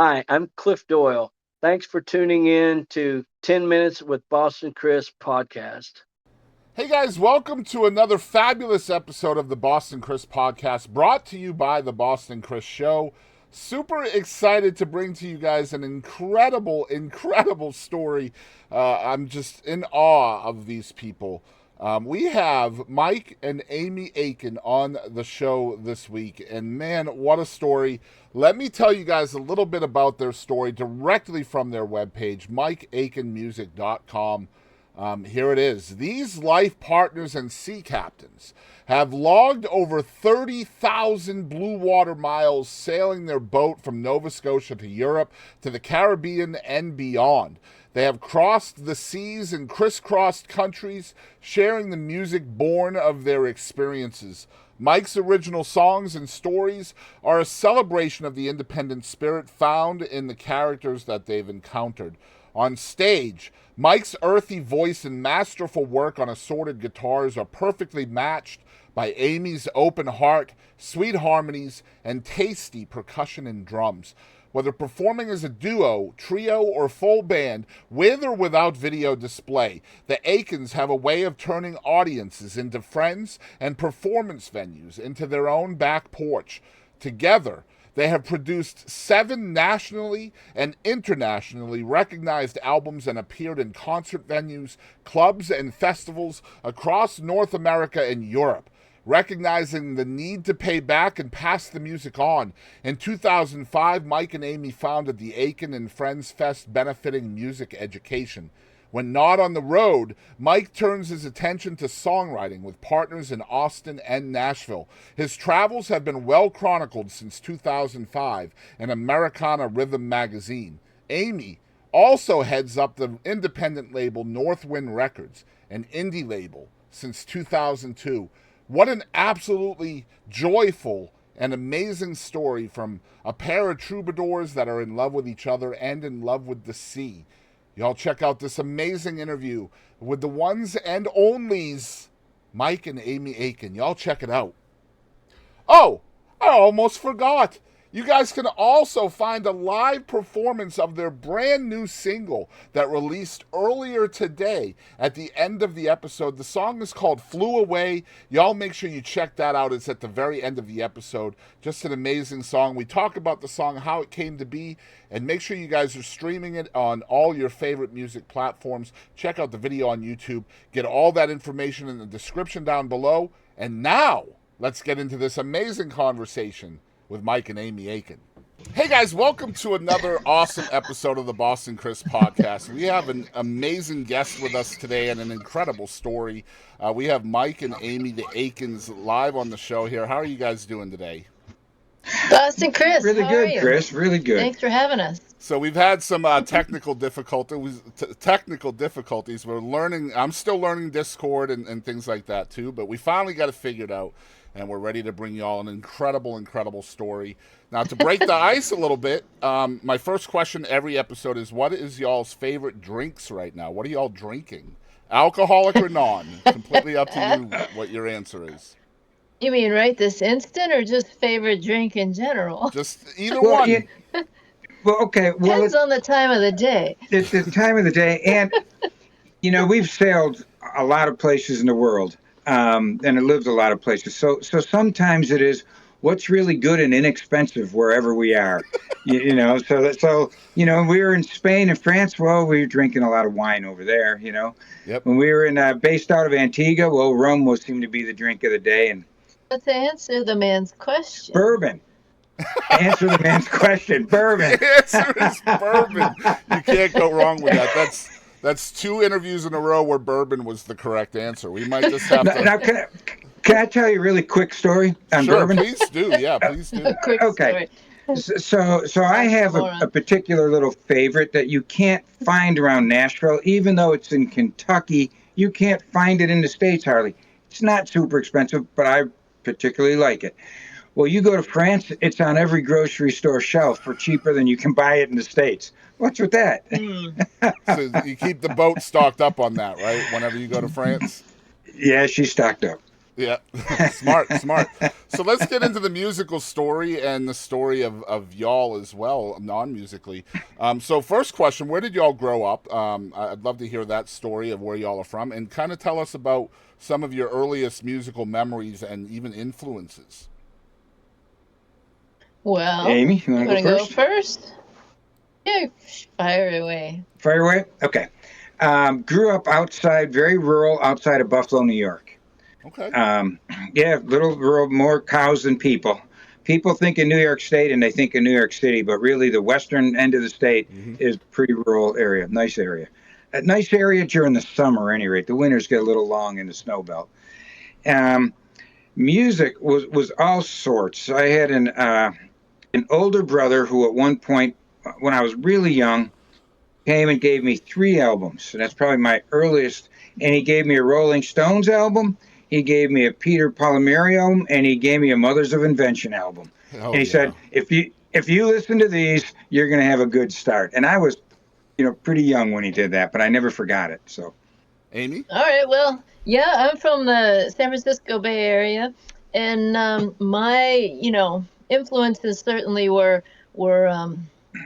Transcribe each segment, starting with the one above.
Hi, I'm Cliff Doyle. Thanks for tuning in to 10 Minutes with Boston Chris podcast. Hey guys, welcome to another fabulous episode of the Boston Chris podcast brought to you by the Boston Chris Show. Super excited to bring to you guys an incredible story. I'm just in awe of these people. We have Mike and Amy Aiken on the show this week, and man, what a story. Let me tell you guys a little bit about their story directly from their webpage, mikeaikenmusic.com. Here it is. These life partners and sea captains have logged over 30,000 blue water miles sailing their boat from Nova Scotia to Europe, to the Caribbean, and beyond. They have crossed the seas and crisscrossed countries, sharing the music born of their experiences. Mike's original songs and stories are a celebration of the independent spirit found in the characters that they've encountered. On stage, Mike's earthy voice and masterful work on assorted guitars are perfectly matched by Amy's open heart, sweet harmonies, and tasty percussion and drums. Whether performing as a duo, trio, or full band, with or without video display, the Aikens have a way of turning audiences into friends and performance venues into their own back porch. Together, they have produced 7 nationally and internationally recognized albums and appeared in concert venues, clubs, and festivals across North America and Europe. Recognizing the need to pay back and pass the music on, in 2005, Mike and Amy founded the Aiken and Friends Fest benefiting music education. When not on the road, Mike turns his attention to songwriting with partners in Austin and Nashville. His travels have been well chronicled since 2005 in Americana Rhythm magazine. Amy also heads up the independent label Northwind Records, an indie label, since 2002. What an absolutely joyful and amazing story from a pair of troubadours that are in love with each other and in love with the sea. Y'all check out this amazing interview with the ones and onlys, Mike and Amy Aiken. Y'all check it out. Oh, I almost forgot. You guys can also find a live performance of their brand new single that released earlier today at the end of the episode. The song is called Flew Away. Y'all make sure you check that out. It's at the very end of the episode. Just an amazing song. We talk about the song, how it came to be, and make sure you guys are streaming it on all your favorite music platforms. Check out the video on YouTube. Get all that information in the description down below. And now, let's get into this amazing conversation with Mike and Amy Aiken. Hey guys, welcome to another awesome episode of the Boston Chris podcast. We have an amazing guest with us today and an incredible story. We have Mike and Amy, the Aikens, live on the show here. How are you guys doing today? Boston Chris, really how good, are you? Chris. Really good. Thanks for having us. So we've had some technical difficulties. We're learning. I'm still learning Discord and things like that too. But we finally got it figured out, and we're ready to bring y'all an incredible story. Now, to break the ice a little bit, my first question every episode is, what is y'all's favorite drinks right now? What are y'all drinking? Alcoholic or non? Completely up to you what your answer is. You mean right this instant, or just favorite drink in general? Just either one. Yeah, okay. Well, Depends on the time of the day. it's the time of the day, and we've sailed a lot of places in the world, and it lived a lot of places. So sometimes it is what's really good and inexpensive wherever we are. So we were in Spain and France. Well, we were drinking a lot of wine over there. Yep. When we were based out of Antigua, well, rum seemed to be the drink of the day, and But to answer the man's question, bourbon. Answer the man's question. Bourbon. The answer is bourbon. You can't go wrong with that. That's 2 interviews in a row where bourbon was the correct answer. We might just have to. Now, can I tell you a really quick story on Sure, bourbon? please do. Yeah, please do. a quick Okay. story. So I have a particular little favorite that you can't find around Nashville, even though it's in Kentucky. You can't find it in the States hardly. It's not super expensive, but I particularly like it. Well, you go to France, it's on every grocery store shelf for cheaper than you can buy it in the States. What's with that? So you keep the boat stocked up on that, right? Whenever you go to France. Yeah, she's stocked up. Yeah, smart. So let's get into the musical story and the story of y'all as well, non-musically. So first question, where did y'all grow up? I'd love to hear that story of where y'all are from, and kind of tell us about some of your earliest musical memories and even influences. Well, Amy, you want to go go first? first? Yeah, fire away. Fire away? Okay. Grew up outside, very rural, outside of Buffalo, New York. Okay. Yeah, little rural, more cows than people. People think of New York State and they think of New York City, but really the western end of the state is pretty rural area, nice area. A nice area during the summer, at any rate. The winters get a little long in the snow belt. Music was all sorts. I had an older brother who at one point, when I was really young, came and gave me 3 albums. And that's probably my earliest. And he gave me a Rolling Stones album. He gave me a Peter Palmieri album, and he gave me a Mothers of Invention album. Oh, And he said, if you listen to these, you're going to have a good start. And I was, pretty young when he did that, but I never forgot it. So, Amy? All right. Well, yeah, I'm from the San Francisco Bay Area, and my, influences certainly were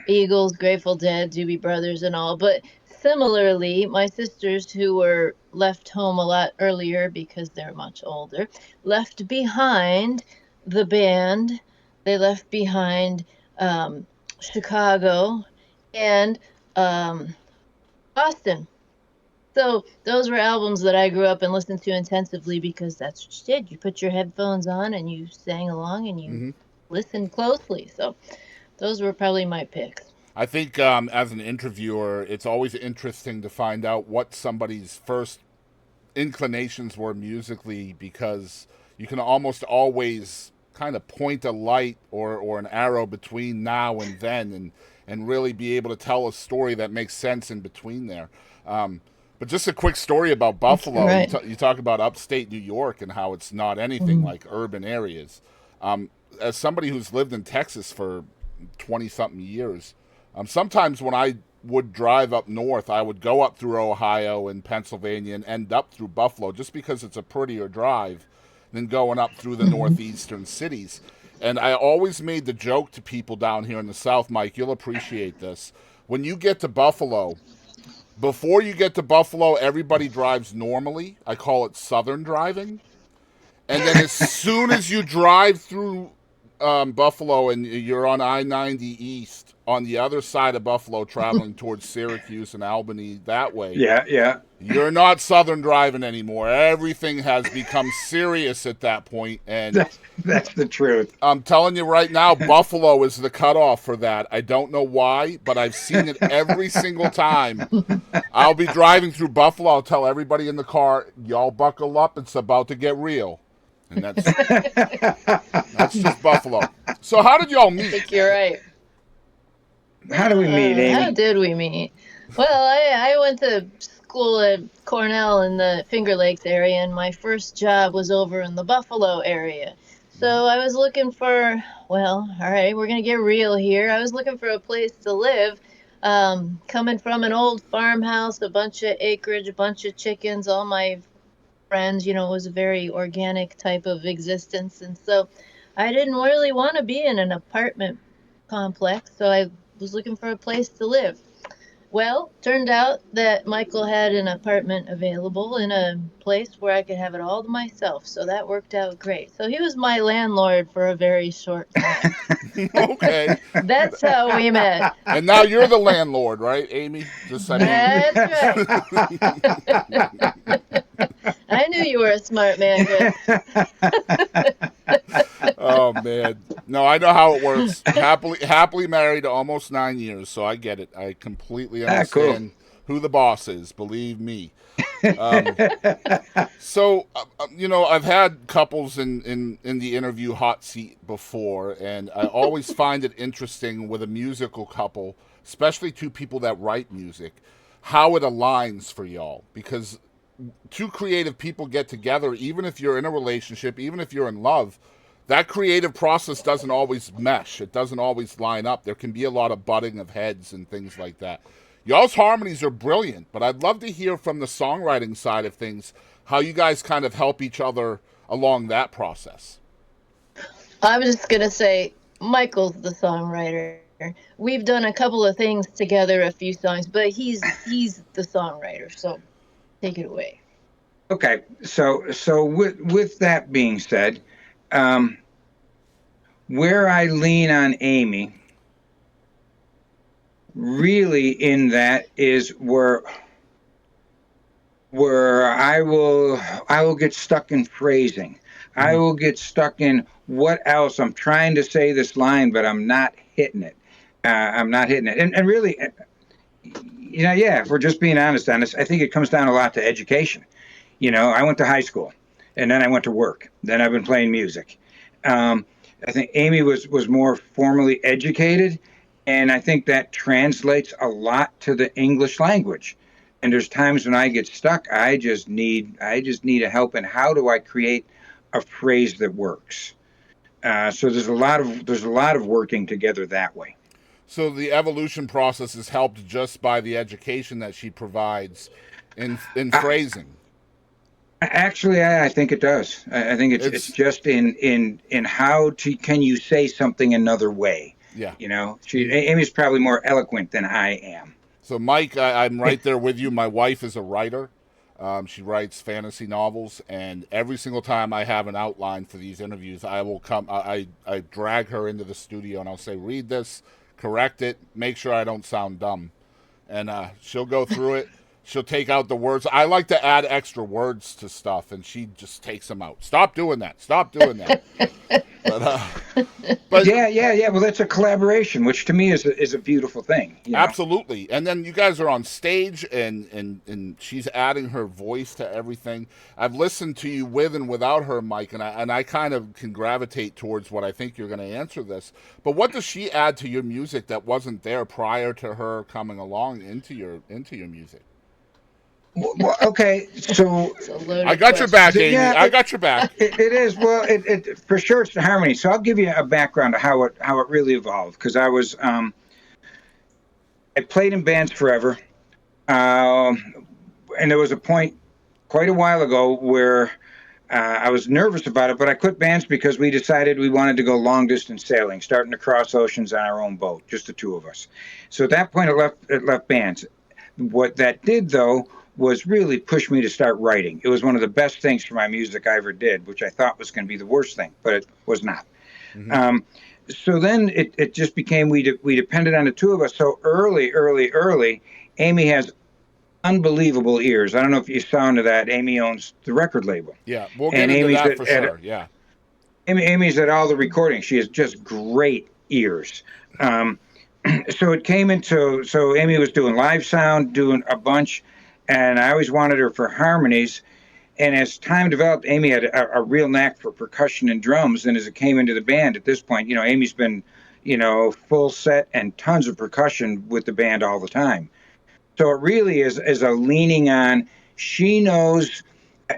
Eagles, Grateful Dead, Doobie Brothers, and all. But similarly, my sisters, who were left home a lot earlier because they're much older, left behind the band. They left behind Chicago and Boston. So those were albums that I grew up and listened to intensively because that's what you did. You put your headphones on and you sang along and you listened closely. So those were probably my picks. I think as an interviewer, it's always interesting to find out what somebody's first inclinations were musically, because you can almost always kind of point a light or an arrow between now and then and really be able to tell a story that makes sense in between there. But just a quick story about Buffalo. Right. You talk about upstate New York and how it's not anything like urban areas. As somebody who's lived in Texas for 20-something years, sometimes when I would drive up north, I would go up through Ohio and Pennsylvania and end up through Buffalo just because it's a prettier drive than going up through the northeastern cities. And I always made the joke to people down here in the South, Mike, you'll appreciate this. When you get to Buffalo, before you get to Buffalo, everybody drives normally. I call it Southern driving. And then as soon as you drive through Buffalo and you're on I-90 East, on the other side of Buffalo, traveling towards Syracuse and Albany that way. yeah. You're not Southern driving anymore. Everything has become serious at that point, and That's the truth. I'm telling you right now, Buffalo is the cutoff for that. I don't know why, but I've seen it every single time. I'll be driving through Buffalo. I'll tell everybody in the car, y'all buckle up. It's about to get real. And that's just Buffalo. So how did y'all I meet? think you're right. How do we meet, Amy? How did we meet? Well, I went to school at Cornell in the Finger Lakes area, and my first job was over in the Buffalo area. So I was looking for, well, all right, we're going to get real here. I was looking for a place to live, coming from an old farmhouse, a bunch of acreage, a bunch of chickens, all my friends, it was a very organic type of existence. And so I didn't really want to be in an apartment complex, so I was looking for a place to live. Well, turned out that Michael had an apartment available in a place where I could have it all to myself, so that worked out great. So he was my landlord for a very short time. Okay. That's how we met. And now you're the landlord, right, Amy? Just I mean, That's right. I knew you were a smart man, Chris. oh man, no, I know how it works. Happily married almost 9 years, so I get it. I completely understand who the boss is. Believe me. So I've had couples in the interview hot seat before, and I always find it interesting with a musical couple, especially two people that write music, how it aligns for y'all, because two creative people get together, even if you're in a relationship, even if you're in love, that creative process doesn't always mesh. It doesn't always line up. There can be a lot of butting of heads and things like that. Y'all's harmonies are brilliant, but I'd love to hear from the songwriting side of things, how you guys kind of help each other along that process? I was just gonna say Michael's the songwriter. We've done a couple of things together, a few songs, but he's the songwriter. So take it away. Okay, so with that being said, where I lean on Amy, really, in that is where I will get stuck in phrasing. I will get stuck in what else. I'm trying to say this line, but I'm not hitting it. I'm not hitting it. And really, yeah, if we're just being honest on this, I think it comes down a lot to education. I went to high school, and then I went to work. Then I've been playing music. I think Amy was more formally educated, and I think that translates a lot to the English language. And there's times when I get stuck. I just need a help in how do I create a phrase that works. So there's a lot of working together that way. So the evolution process is helped just by the education that she provides in phrasing. Actually, I think it does. I think it's just in how can you say something another way. Yeah. Amy's probably more eloquent than I am. So, Mike, I'm right there with you. My wife is a writer. She writes fantasy novels, and every single time I have an outline for these interviews, I will come. I drag her into the studio, and I'll say, "Read this, correct it, make sure I don't sound dumb," and she'll go through it. She'll take out the words. I like to add extra words to stuff, and she just takes them out. Stop doing that. Stop doing that. But yeah. Well, that's a collaboration, which to me is a beautiful thing. Absolutely. And then you guys are on stage, and she's adding her voice to everything. I've listened to you with and without her, Mike, and I kind of can gravitate towards what I think you're going to answer this. But what does she add to your music that wasn't there prior to her coming along into your music? Well, okay, so I got your back, Amy. Yeah, I got your back. It is. Well, it for sure it's the harmony. So I'll give you a background of how it really evolved, because I was I played in bands forever, and there was a point quite a while ago where I was nervous about it, but I quit bands because we decided we wanted to go long distance sailing, starting to cross oceans on our own boat, just the two of us. So at that point, it left bands. What that did, though, was really push me to start writing. It was one of the best things for my music I ever did, which I thought was going to be the worst thing, but it was not. Mm-hmm. So then it just became we depended on the two of us. So early, Amy has unbelievable ears. I don't know if you saw into that. Amy owns the record label. Yeah, we'll get into that for sure. Yeah. Amy's at all the recordings. She has just great ears. So it came into, so Amy was doing live sound, doing a bunch, and I always wanted her for harmonies. And as time developed, Amy had a real knack for percussion and drums. And as it came into the band at this point, Amy's been, full set and tons of percussion with the band all the time. So it really is a leaning on, she knows,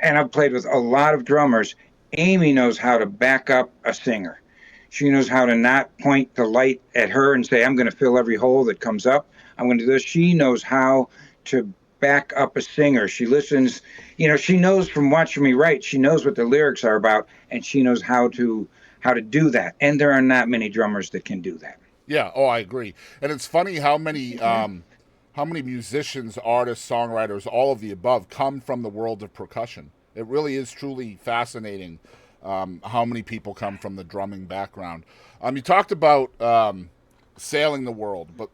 and I've played with a lot of drummers, Amy knows how to back up a singer. She knows how to not point the light at her and say, I'm going to fill every hole that comes up. I'm going to do this. She knows how to back up a singer. She listens, she knows from watching me write, she knows what the lyrics are about, and she knows how to do that. And there are not many drummers that can do that. Yeah. Oh, I agree. And it's funny how many musicians, artists, songwriters, all of the above come from the world of percussion. It really is truly fascinating how many people come from the drumming background. You talked about sailing the world, but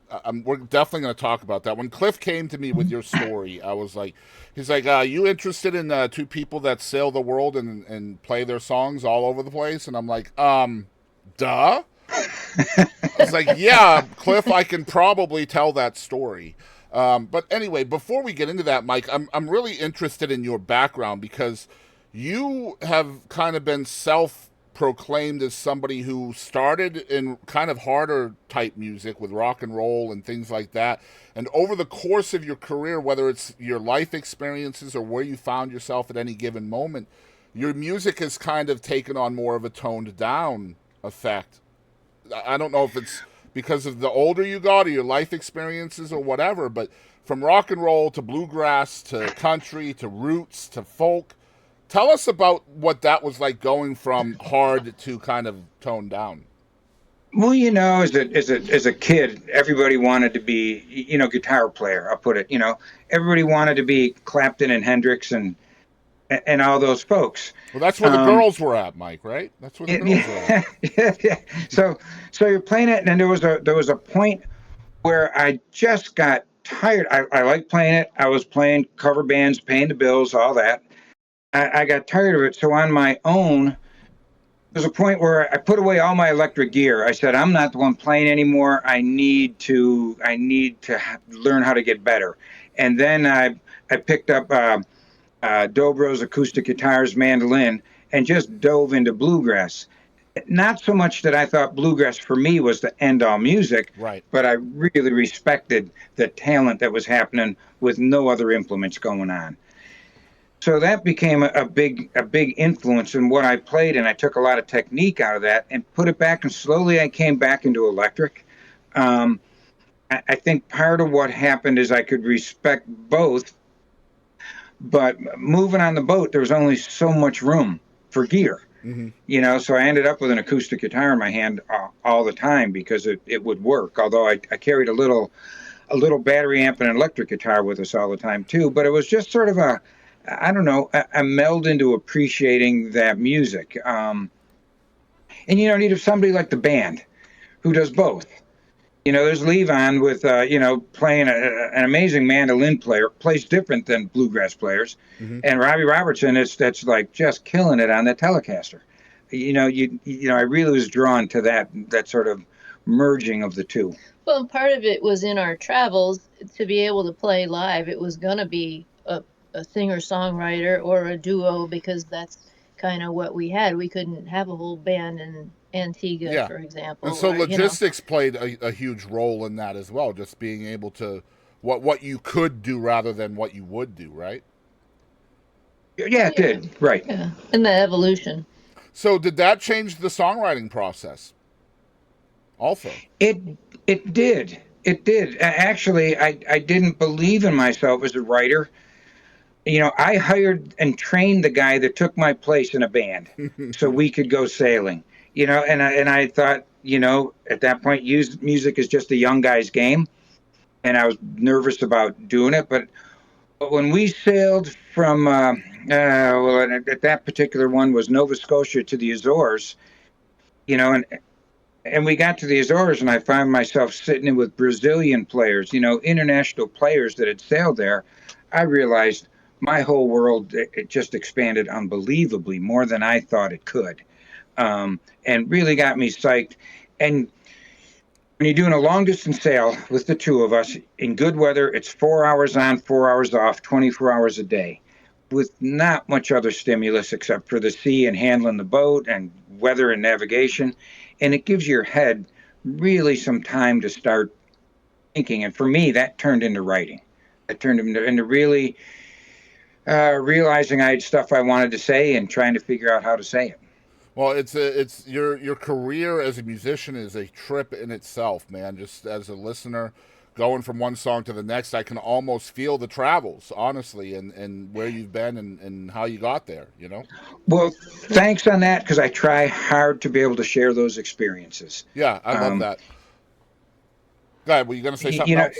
we're definitely going to talk about that. When Cliff came to me with your story, I was like, he's like, you interested in two people that sail the world and play their songs all over the place? And I'm like, duh. I was like, yeah, Cliff, I can probably tell that story. But anyway, before we get into that, Mike, I'm really interested in your background, because you have kind of been self-proclaimed as somebody who started in kind of harder type music with rock and roll and things like that. And over the course of your career, whether it's your life experiences or where you found yourself at any given moment, your music has kind of taken on more of a toned down effect. I don't know if it's because of the older you got or your life experiences or whatever, but from rock and roll to bluegrass to country to roots to folk, Tell us about what that was like, going from hard to kind of toned down. Well, as a kid, everybody wanted to be, guitar player. I'll put it. Everybody wanted to be Clapton and Hendrix and all those folks. Well, that's where the girls were at, Mike, right? That's where the girls were at. Yeah. So you're playing it, and then there was a point where I just got tired. I liked playing it. I was playing cover bands, paying the bills, all that. I got tired of it. So on my own, there's a point where I put away all my electric gear. I said, I'm not the one playing anymore. I need to learn how to get better. And then I picked up Dobro's acoustic guitars, mandolin, and just dove into bluegrass. Not so much that I thought bluegrass for me was the end all music, Right. but I really respected the talent that was happening with no other implements going on. So that became a big influence in what I played, and I took a lot of technique out of that and put it back, and slowly I came back into electric. I think part of what happened is I could respect both, but moving on the boat, there was only so much room for gear. Mm-hmm. So I ended up with an acoustic guitar in my hand all the time because it would work. Although I carried a little battery amp and an electric guitar with us all the time too. But it was just sort of a meld into appreciating that music. And you need somebody like the band who does both. There's Levon with, playing an amazing mandolin player, plays different than bluegrass players. Mm-hmm. And Robbie Robertson that's like just killing it on that Telecaster. I really was drawn to that sort of merging of the two. Well, part of it was in our travels to be able to play live. It was going to be a singer-songwriter or a duo, because that's kind of what we had. We couldn't have a whole band in Antigua, for example. And so logistics played a huge role in that as well, just being able to what you could do rather than what you would do, right? Yeah, it did. Right. Yeah, and the evolution. So did that change the songwriting process also? It did. It did. Actually, I didn't believe in myself as a writer. I hired and trained the guy that took my place in a band so we could go sailing. And I thought, at that point, music is just a young guy's game. And I was nervous about doing it. But when we sailed from, at that particular one was Nova Scotia to the Azores, and we got to the Azores, and I found myself sitting in with Brazilian players, international players that had sailed there. I realized my whole world, it just expanded unbelievably, more than I thought it could, and really got me psyched. And when you're doing a long distance sail with the two of us in good weather, it's 4 hours on, 4 hours off, 24 hours a day, with not much other stimulus except for the sea and handling the boat and weather and navigation. And it gives your head really some time to start thinking. And for me, that turned into writing. It turned into really realizing I had stuff I wanted to say and trying to figure out how to say it. Well, it's your career as a musician is a trip in itself, man. Just as a listener, going from one song to the next, I can almost feel the travels, honestly, and where you've been and how you got there, Well, thanks on that, because I try hard to be able to share those experiences. Yeah, I love that. Go ahead, were you going to say something else?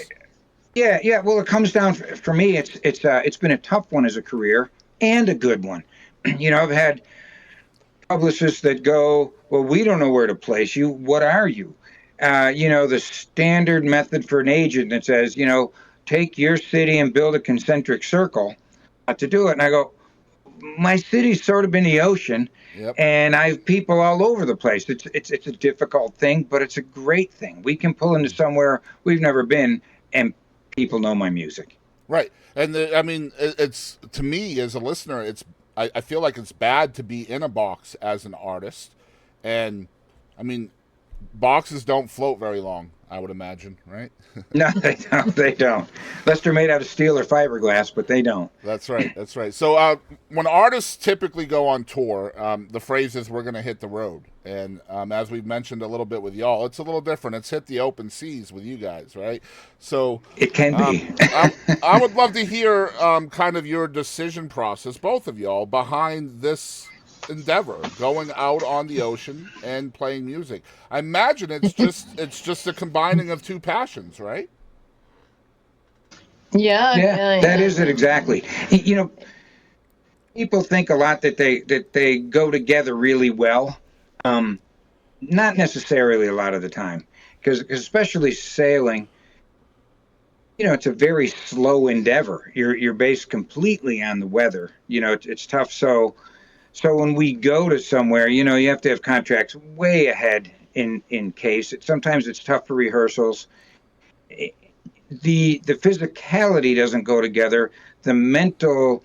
Yeah. Well, it comes down, for me, it's been a tough one as a career and a good one. I've had publicists that go, well, we don't know where to place you. What are you? The standard method for an agent that says, take your city and build a concentric circle to do it. And I go, my city's sort of in the ocean, yep. And I have people all over the place. It's a difficult thing, but it's a great thing. We can pull into somewhere we've never been, and people know my music. Right. And it's, to me as a listener, I feel like it's bad to be in a box as an artist. And boxes don't float very long, I would imagine, right? No, they don't. They don't. Unless they're made out of steel or fiberglass, but they don't. That's right. That's right. So when artists typically go on tour, the phrase is "we're going to hit the road," and as we've mentioned a little bit with y'all, it's a little different. It's hit the open seas with you guys, right? So It can be. I would love to hear kind of your decision process, both of y'all, behind this endeavor, going out on the ocean and playing music. I imagine it's just a combining of two passions, right? Yeah, That is it exactly. You know, people think a lot that they go together really well. Not necessarily a lot of the time, because especially sailing, you know, it's a very slow endeavor. You're based completely on the weather. You know, it's tough. So when we go to somewhere, you know, you have to have contracts way ahead in case. Sometimes it's tough for rehearsals. The physicality doesn't go together. The mental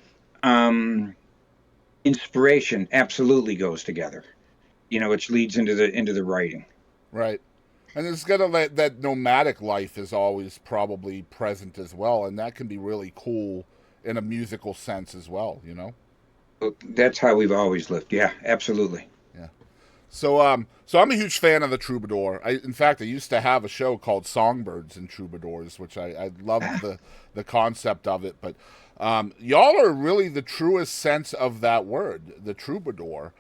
inspiration absolutely goes together. You know, which leads into the writing. Right. And it's got to that nomadic life is always probably present as well, and that can be really cool in a musical sense as well, you know? That's how we've always lived. Yeah, absolutely. Yeah. So I'm a huge fan of the Troubadour. In fact, I used to have a show called Songbirds and Troubadours, which I loved the concept of it. But y'all are really the truest sense of that word, the troubadour.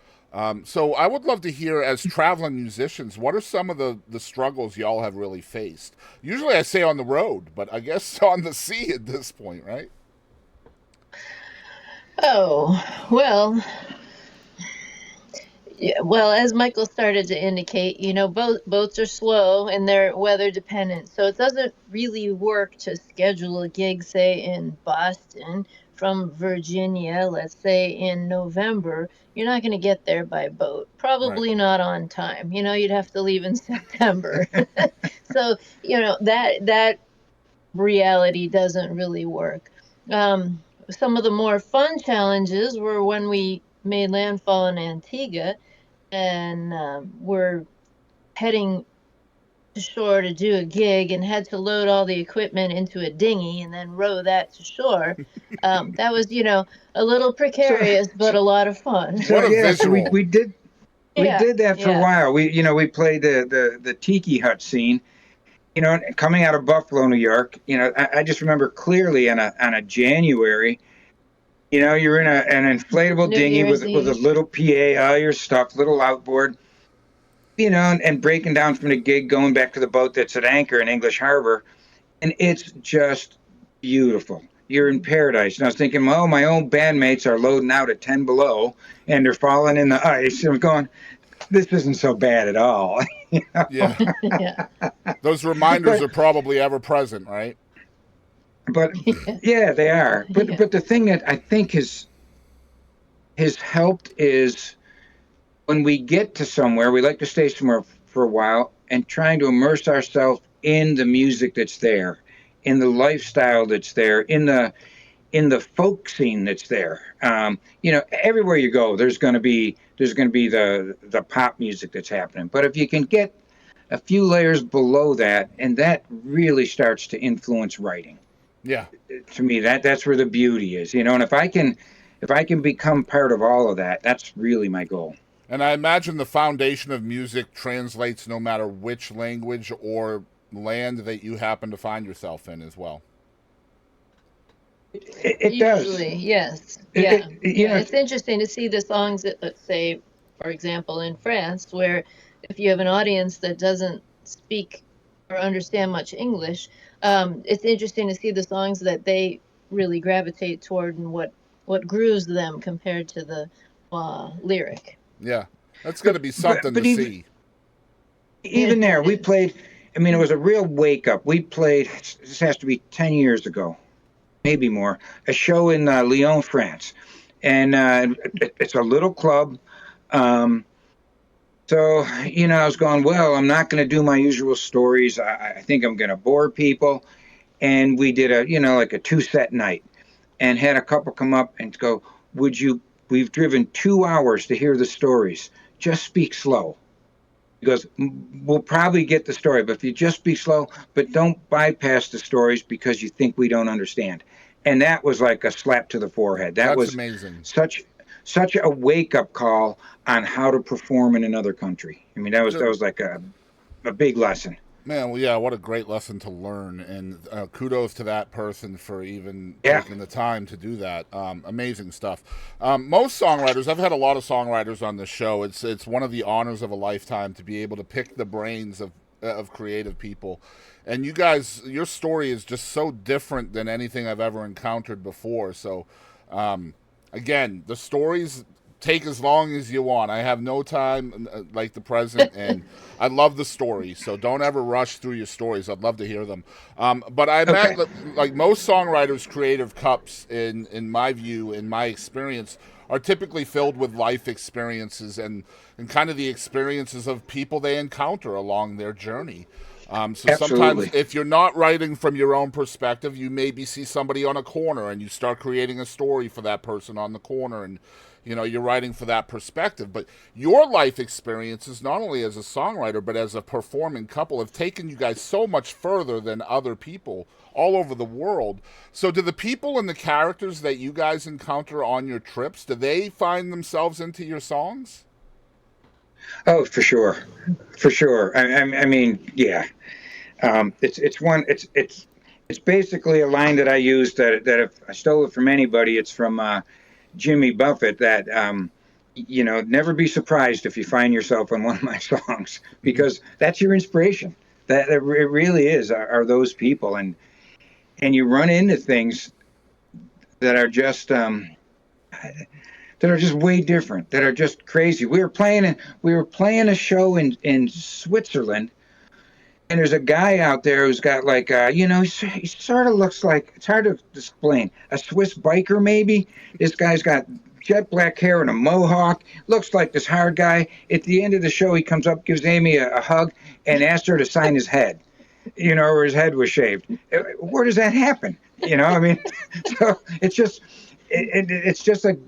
So I would love to hear, as traveling musicians, what are some of the struggles y'all have really faced? Usually I say on the road, but I guess on the sea at this point, right? Oh, well, yeah, well, as Michael started to indicate, you know, boats are slow and they're weather dependent. So it doesn't really work to schedule a gig, say, in Boston from Virginia, let's say in November. You're not going to get there by boat. Right. Probably not on time. You know, you'd have to leave in September. So, you know, that reality doesn't really work. Some of the more fun challenges were when we made landfall in Antigua and we're heading to shore to do a gig and had to load all the equipment into a dinghy and then row that to shore. That was, you know, a little precarious, but a lot of fun. What a So visual. we did Yeah, that for a yeah. while. We played the tiki hut scene. You know, coming out of Buffalo, New York. You know, I just remember clearly on a January. You know, you're in an inflatable New dinghy Year's with a Eve. little PA, all your stuff, little outboard. You know, and breaking down from the gig, going back to the boat that's at anchor in English Harbor, and it's just beautiful. You're in paradise. And I was thinking, oh, my own bandmates are loading out at 10 below, and they're falling in the ice. And I'm going, this isn't so bad at all. You know? Yeah. Yeah. Those reminders are probably ever present, right? But yeah, they are. But Yeah. but the thing that I think has helped is when we get to somewhere, we like to stay somewhere for a while and trying to immerse ourselves in the music that's there, in the lifestyle that's there, in the folk scene that's there. You know, everywhere you go, there's going to be the pop music that's happening. But if you can get a few layers below that, and that really starts to influence writing. Yeah. To me, that's where the beauty is. You know, and if I can become part of all of that, that's really my goal. And I imagine the foundation of music translates no matter which language or land that you happen to find yourself in as well. It does. Usually, yes. It- Yeah. you know, It's interesting to see the songs that, let's say, for example, in France, where if you have an audience that doesn't speak or understand much English, it's interesting to see the songs that they really gravitate toward and what grooves them compared to the lyric. Yeah. That's going to be something but to even- see. even there, we played. I mean, it was a real wake up. We played. This has to be 10 years ago, maybe more. A show in Lyon, France, and it's a little club. So you know, I was going. Well, I'm not going to do my usual stories. I think I'm going to bore people. And we did like a 2-set night, and had a couple come up and go, "Would you? We've driven 2 hours to hear the stories. Just speak slow." He goes, we'll probably get the story, but if you just be slow, but don't bypass the stories because you think we don't understand. And that was like a slap to the forehead. That That's was amazing. such a wake up call on how to perform in another country. I mean, that was like a big lesson. Man, well, yeah, what a great lesson to learn, and kudos to that person for even Yeah, taking the time to do that. Amazing stuff. Most songwriters, I've had a lot of songwriters on the show. It's one of the honors of a lifetime to be able to pick the brains of creative people, and you guys, your story is just so different than anything I've ever encountered before. So, again, the stories take as long as you want. I have no time like the present, and I love the stories. So don't ever rush through your stories. I'd love to hear them. But I okay. imagine, like most songwriters' creative cups, in my view, in my experience, are typically filled with life experiences and kind of the experiences of people they encounter along their journey. So sometimes, Absolutely. if you're not writing from your own perspective, you maybe see somebody on a corner and you start creating a story for that person on the corner, and you're writing for that perspective. But your life experiences, not only as a songwriter but as a performing couple, have taken you guys so much further than other people all over the world. So do the people and the characters that you guys encounter on your trips, do they find themselves into your songs? Oh, for sure, for sure. I mean, yeah. It's basically a line that I use that if I stole it from anybody, it's from Jimmy Buffett. That never be surprised if you find yourself on one of my songs because that's your inspiration. That it really is are those people, and you run into things that are just way different, that are just crazy. We were playing a show in Switzerland, and there's a guy out there who's got like he sort of looks like, it's hard to explain, a Swiss biker maybe. This guy's got jet black hair and a mohawk, looks like this hard guy. At the end of the show, he comes up, gives Amy a hug, and asks her to sign his head, where his head was shaved. Where does that happen? I mean, so it's just like,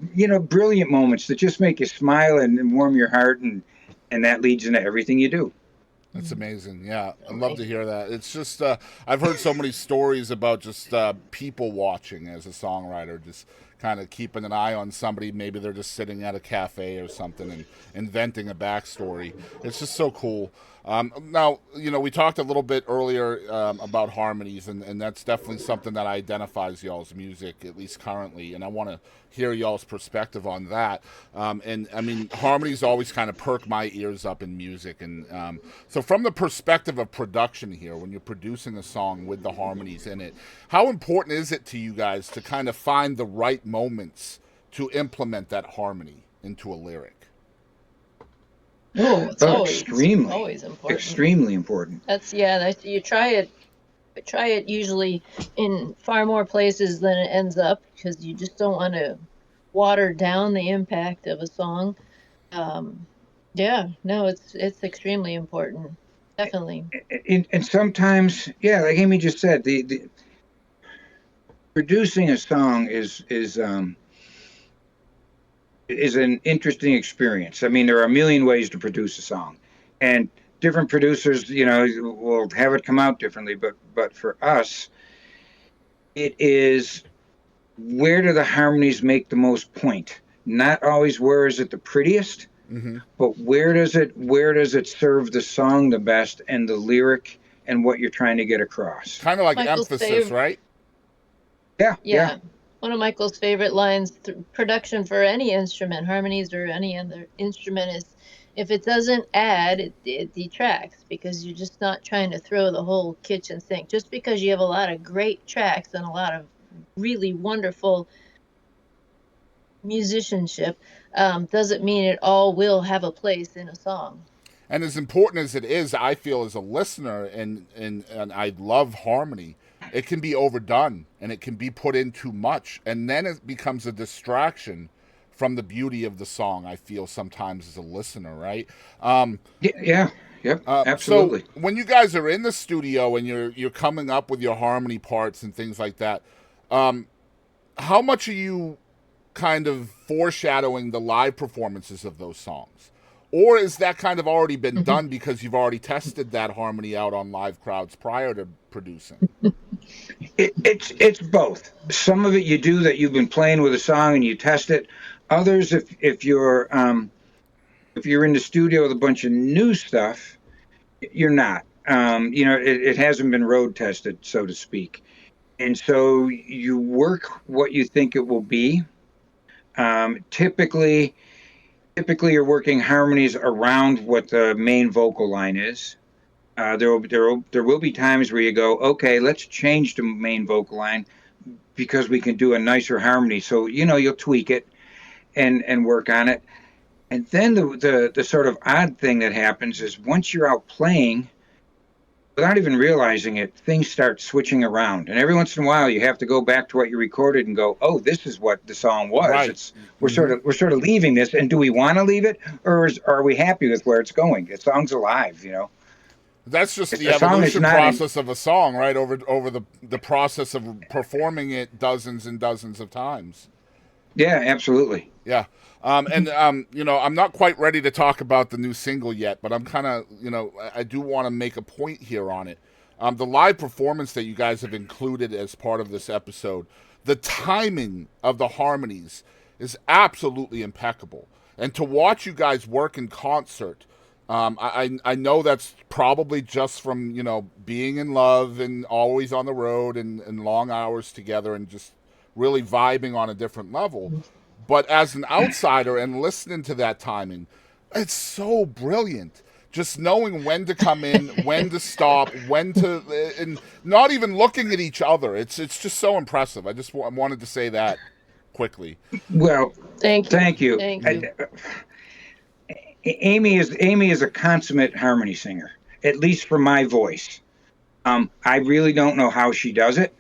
brilliant moments that just make you smile and warm your heart, and that leads into everything you do. That's amazing. Yeah, I'd love Definitely. to hear that. It's just I've heard so many stories about just people watching as a songwriter, just kind of keeping an eye on somebody. Maybe they're just sitting at a cafe or something and inventing a backstory. It's just so cool. Now, we talked a little bit earlier about harmonies, and that's definitely something that identifies y'all's music, at least currently. And I want to hear y'all's perspective on that. And I mean, harmonies always kind of perk my ears up in music. And so, from the perspective of production here, when you're producing a song with the harmonies in it, how important is it to you guys to kind of find the right moments to implement that harmony into a lyric? Oh, it's Oh, always important. extremely important. You try it usually in far more places than it ends up because you just don't want to water down the impact of a song. Um, yeah, no, it's extremely important. Definitely. And sometimes, yeah, like Amy just said, the producing a song is an interesting experience. I mean, there are a million ways to produce a song, and different producers, will have it come out differently. But for us, it is, where do the harmonies make the most point? Not always where is it the prettiest, Mm-hmm. but where does it serve the song the best and the lyric and what you're trying to get across. Kind of like Michael's emphasis, favorite. right? Yeah, yeah. Yeah. One of Michael's favorite lines, production for any instrument, harmonies or any other instrument, is if it doesn't add, it detracts because you're just not trying to throw the whole kitchen sink. Just because you have a lot of great tracks and a lot of really wonderful musicianship doesn't mean it all will have a place in a song. And as important as it is, I feel as a listener, and I love harmony, it can be overdone and it can be put in too much, and then it becomes a distraction from the beauty of the song. I feel sometimes as a listener, right? Yeah, yeah. Yep, So absolutely. when you guys are in the studio and you're coming up with your harmony parts and things like that, how much are you kind of foreshadowing the live performances of those songs? Or is that kind of already been done because you've already tested that harmony out on live crowds prior to producing? It's both. Some of it you do that you've been playing with a song and you test it. Others, if you're in the studio with a bunch of new stuff, you're not. It hasn't been road tested, so to speak. And so you work what you think it will be. Typically you're working harmonies around what the main vocal line is. There will be times where you go, okay, let's change the main vocal line because we can do a nicer harmony. So you'll tweak it and work on it. And then the sort of odd thing that happens is once you're out playing, without even realizing it, things start switching around. And every once in a while, you have to go back to what you recorded and go, "Oh, this is what the song was." Right. We're sort of leaving this, and do we want to leave it, or are we happy with where it's going? The song's alive, That's just It's the a song evolution that's not process of a song, right? Over the process of performing it dozens and dozens of times. Yeah, absolutely. Yeah. I'm not quite ready to talk about the new single yet, but I'm kind of, I do want to make a point here on it. The live performance that you guys have included as part of this episode, the timing of the harmonies is absolutely impeccable. And to watch you guys work in concert, I know that's probably just from, being in love and always on the road and long hours together and just really vibing on a different level. But as an outsider and listening to that timing, it's so brilliant. Just knowing when to come in, when to stop, and not even looking at each other. It's just so impressive. I just wanted to say that quickly. Well, thank you. Amy is a consummate harmony singer, at least for my voice. I really don't know how she does it.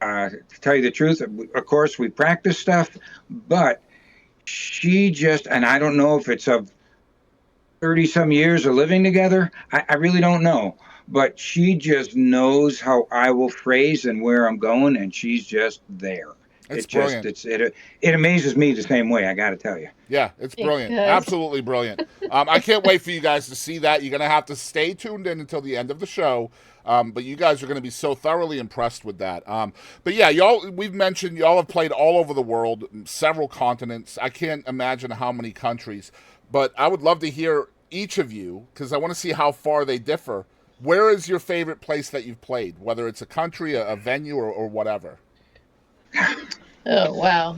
To tell you the truth, of course, we practice stuff, but she just, and I don't know if it's of 30 some years of living together. I really don't know, but she just knows how I will phrase and where I'm going, and she's just there. It's brilliant. It amazes me the same way, I got to tell you. Yeah, it's brilliant. Absolutely brilliant. I can't wait for you guys to see that. You're going to have to stay tuned in until the end of the show. But you guys are going to be so thoroughly impressed with that. But yeah, we've mentioned y'all have played all over the world, several continents. I can't imagine how many countries. But I would love to hear each of you, because I want to see how far they differ. Where is your favorite place that you've played, whether it's a country, a venue, or whatever? Oh, wow.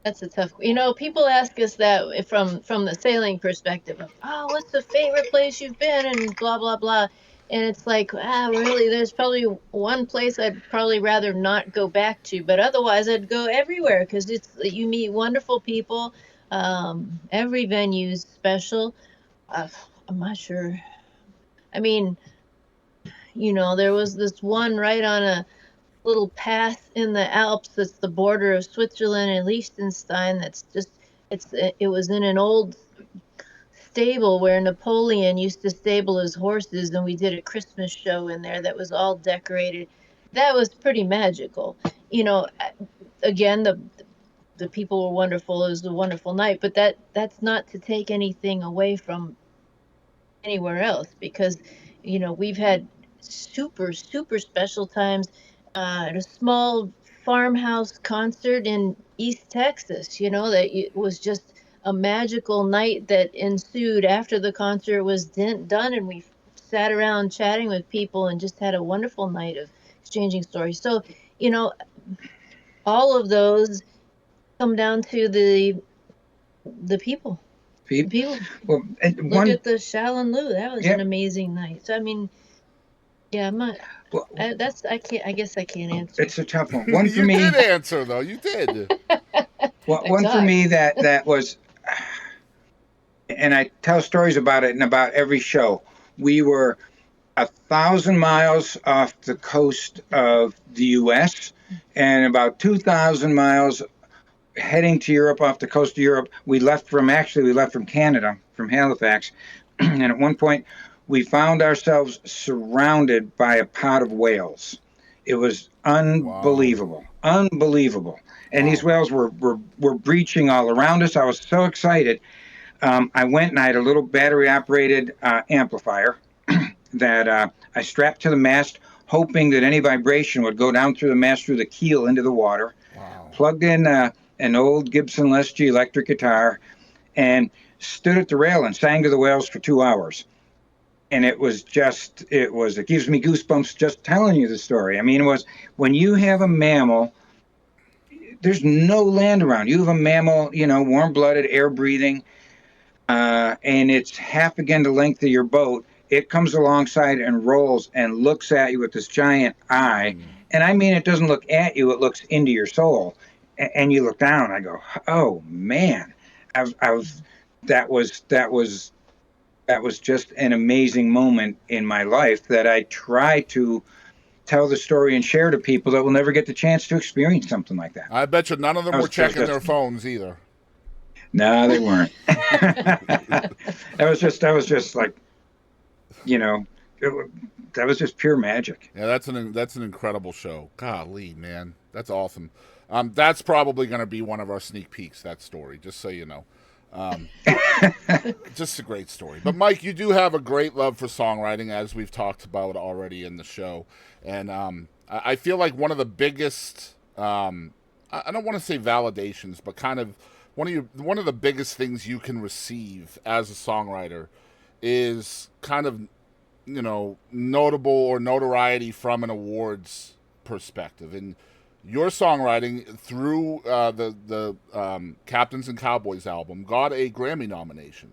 That's a tough. People ask us that from the sailing perspective of, oh, what's the favorite place you've been and blah, blah, blah. And it's like, really, there's probably one place I'd probably rather not go back to, but otherwise I'd go everywhere because you meet wonderful people. Every venue's special. I'm not sure. I mean, there was this one right on a little path in the Alps that's the border of Switzerland and Liechtenstein. That's just it was in an old stable where Napoleon used to stable his horses, and we did a Christmas show in there that was all decorated. That was pretty magical. Again, the people were wonderful. It was a wonderful night, but that's not to take anything away from anywhere else, because we've had super special times at a small farmhouse concert in East Texas. That it was just a magical night that ensued after the concert was done, and we sat around chatting with people and just had a wonderful night of exchanging stories. So, all of those come down to the people. People. Well, Look at the Shaolin Lu. That was an amazing night. So, I mean, yeah, I'm not. Well, I guess I can't answer. It's a tough one. One for you me. You did answer though. You did. Well, one for me that was, and I tell stories about it in about every show. We were 1,000 miles off the coast of the U.S. and about 2,000 miles heading to Europe, off the coast of Europe. We left from Canada, from Halifax, and at one point we found ourselves surrounded by a pod of whales. It was unbelievable, unbelievable. And these whales were breaching all around us. I was so excited. I went and I had a little battery operated amplifier that I strapped to the mast, hoping that any vibration would go down through the mast through the keel into the water. Wow. Plugged in an old Gibson Les G electric guitar and stood at the rail and sang to the whales for 2 hours. And it gives me goosebumps just telling you the story. I mean, it was when you have a mammal, there's no land around. You have a mammal, warm blooded, air breathing, and it's half again the length of your boat. It comes alongside and rolls and looks at you with this giant eye. And I mean, it doesn't look at you, it looks into your soul. And you look down, I go, oh man, that was just an amazing moment in my life that I try to tell the story and share to people that will never get the chance to experience something like that. I bet you none of them were checking their phones either. No, they weren't. that was just like, that was just pure magic. Yeah, that's an incredible show. Golly, man, that's awesome. That's probably going to be one of our sneak peeks. That story, just so you know. Just a great story. But Mike, you do have a great love for songwriting, as we've talked about already in the show, and I feel like one of the biggest, I don't want to say validations, but kind of one of the biggest things you can receive as a songwriter is kind of, notable or notoriety from an awards perspective. And your songwriting through the Captains and Cowboys album got a Grammy nomination.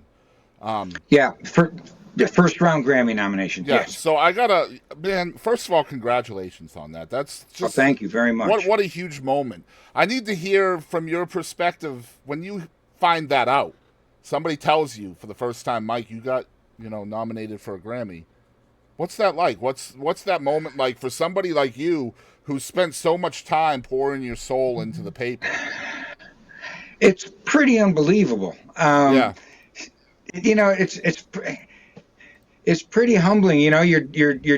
For the first round Grammy nomination. Yeah, yes. So first of all, congratulations on that. That's just thank you very much. What a huge moment. I need to hear from your perspective when you find that out. Somebody tells you for the first time, Mike, you got, nominated for a Grammy. What's that like? What's that moment like for somebody like you who spent so much time pouring your soul into the paper? It's pretty unbelievable. Yeah. It's pretty humbling. You're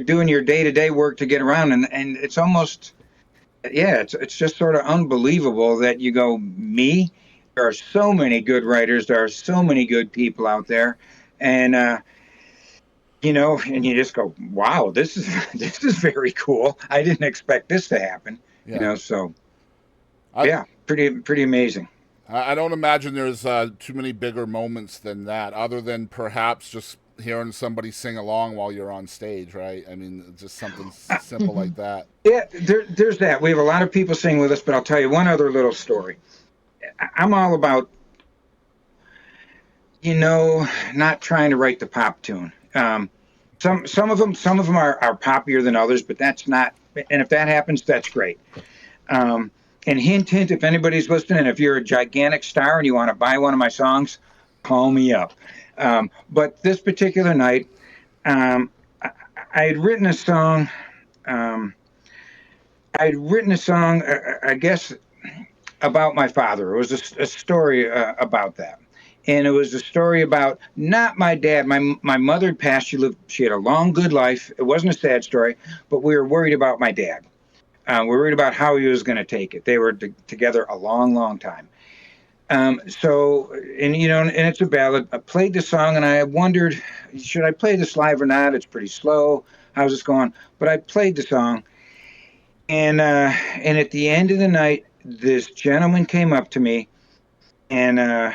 doing your day-to-day work to get around, and it's almost, it's just sort of unbelievable that you go, me? There are so many good writers. There are so many good people out there, and and you just go, wow, this is very cool. I didn't expect this to happen. Yeah. Pretty amazing. I don't imagine there's too many bigger moments than that, other than perhaps just hearing somebody sing along while you're on stage, right? I mean, just something simple like that. Yeah, there's that. We have a lot of people sing with us, but I'll tell you one other little story. I'm all about, not trying to write the pop tune. Some of them are poppier than others, but that's not. And if that happens, that's great. And hint, if anybody's listening, if you're a gigantic star and you want to buy one of my songs, call me up. But this particular night, I had written a song. I guess, about my father. It was a story about that. And it was a story about not my dad. My mother had passed. She had a long, good life. It wasn't a sad story, but we were worried about my dad. We were worried about how he was going to take it. They were together a long, long time. And it's a ballad. I played the song, and I wondered, should I play this live or not? It's pretty slow. How's this going? But I played the song, and at the end of the night, this gentleman came up to me, and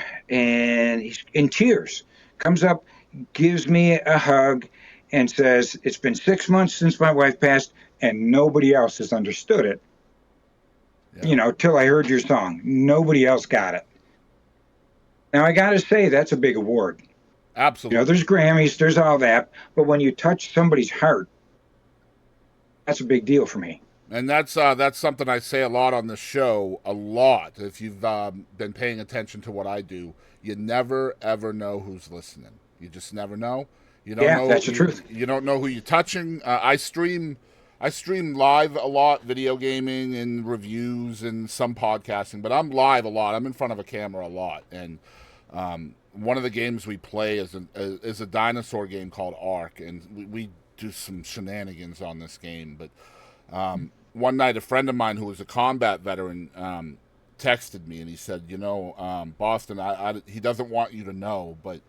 he's in tears, comes up, gives me a hug, and says, "It's been 6 months since my wife passed, and nobody else has understood it. Yeah. Till I heard your song. Nobody else got it." Now, I got to say, that's a big award. Absolutely. There's Grammys, there's all that, but when you touch somebody's heart, that's a big deal for me. And that's something I say a lot on the show, a lot. If you've been paying attention to what I do, you never, ever know who's listening. You just never know. You don't know. That's the truth. You don't know who you're touching. I stream live a lot, video gaming and reviews and some podcasting, but I'm live a lot. I'm in front of a camera a lot. And one of the games we play is a dinosaur game called Ark, and we do some shenanigans on this game. But one night, a friend of mine who was a combat veteran texted me and he said, Boston, he doesn't want you to know, but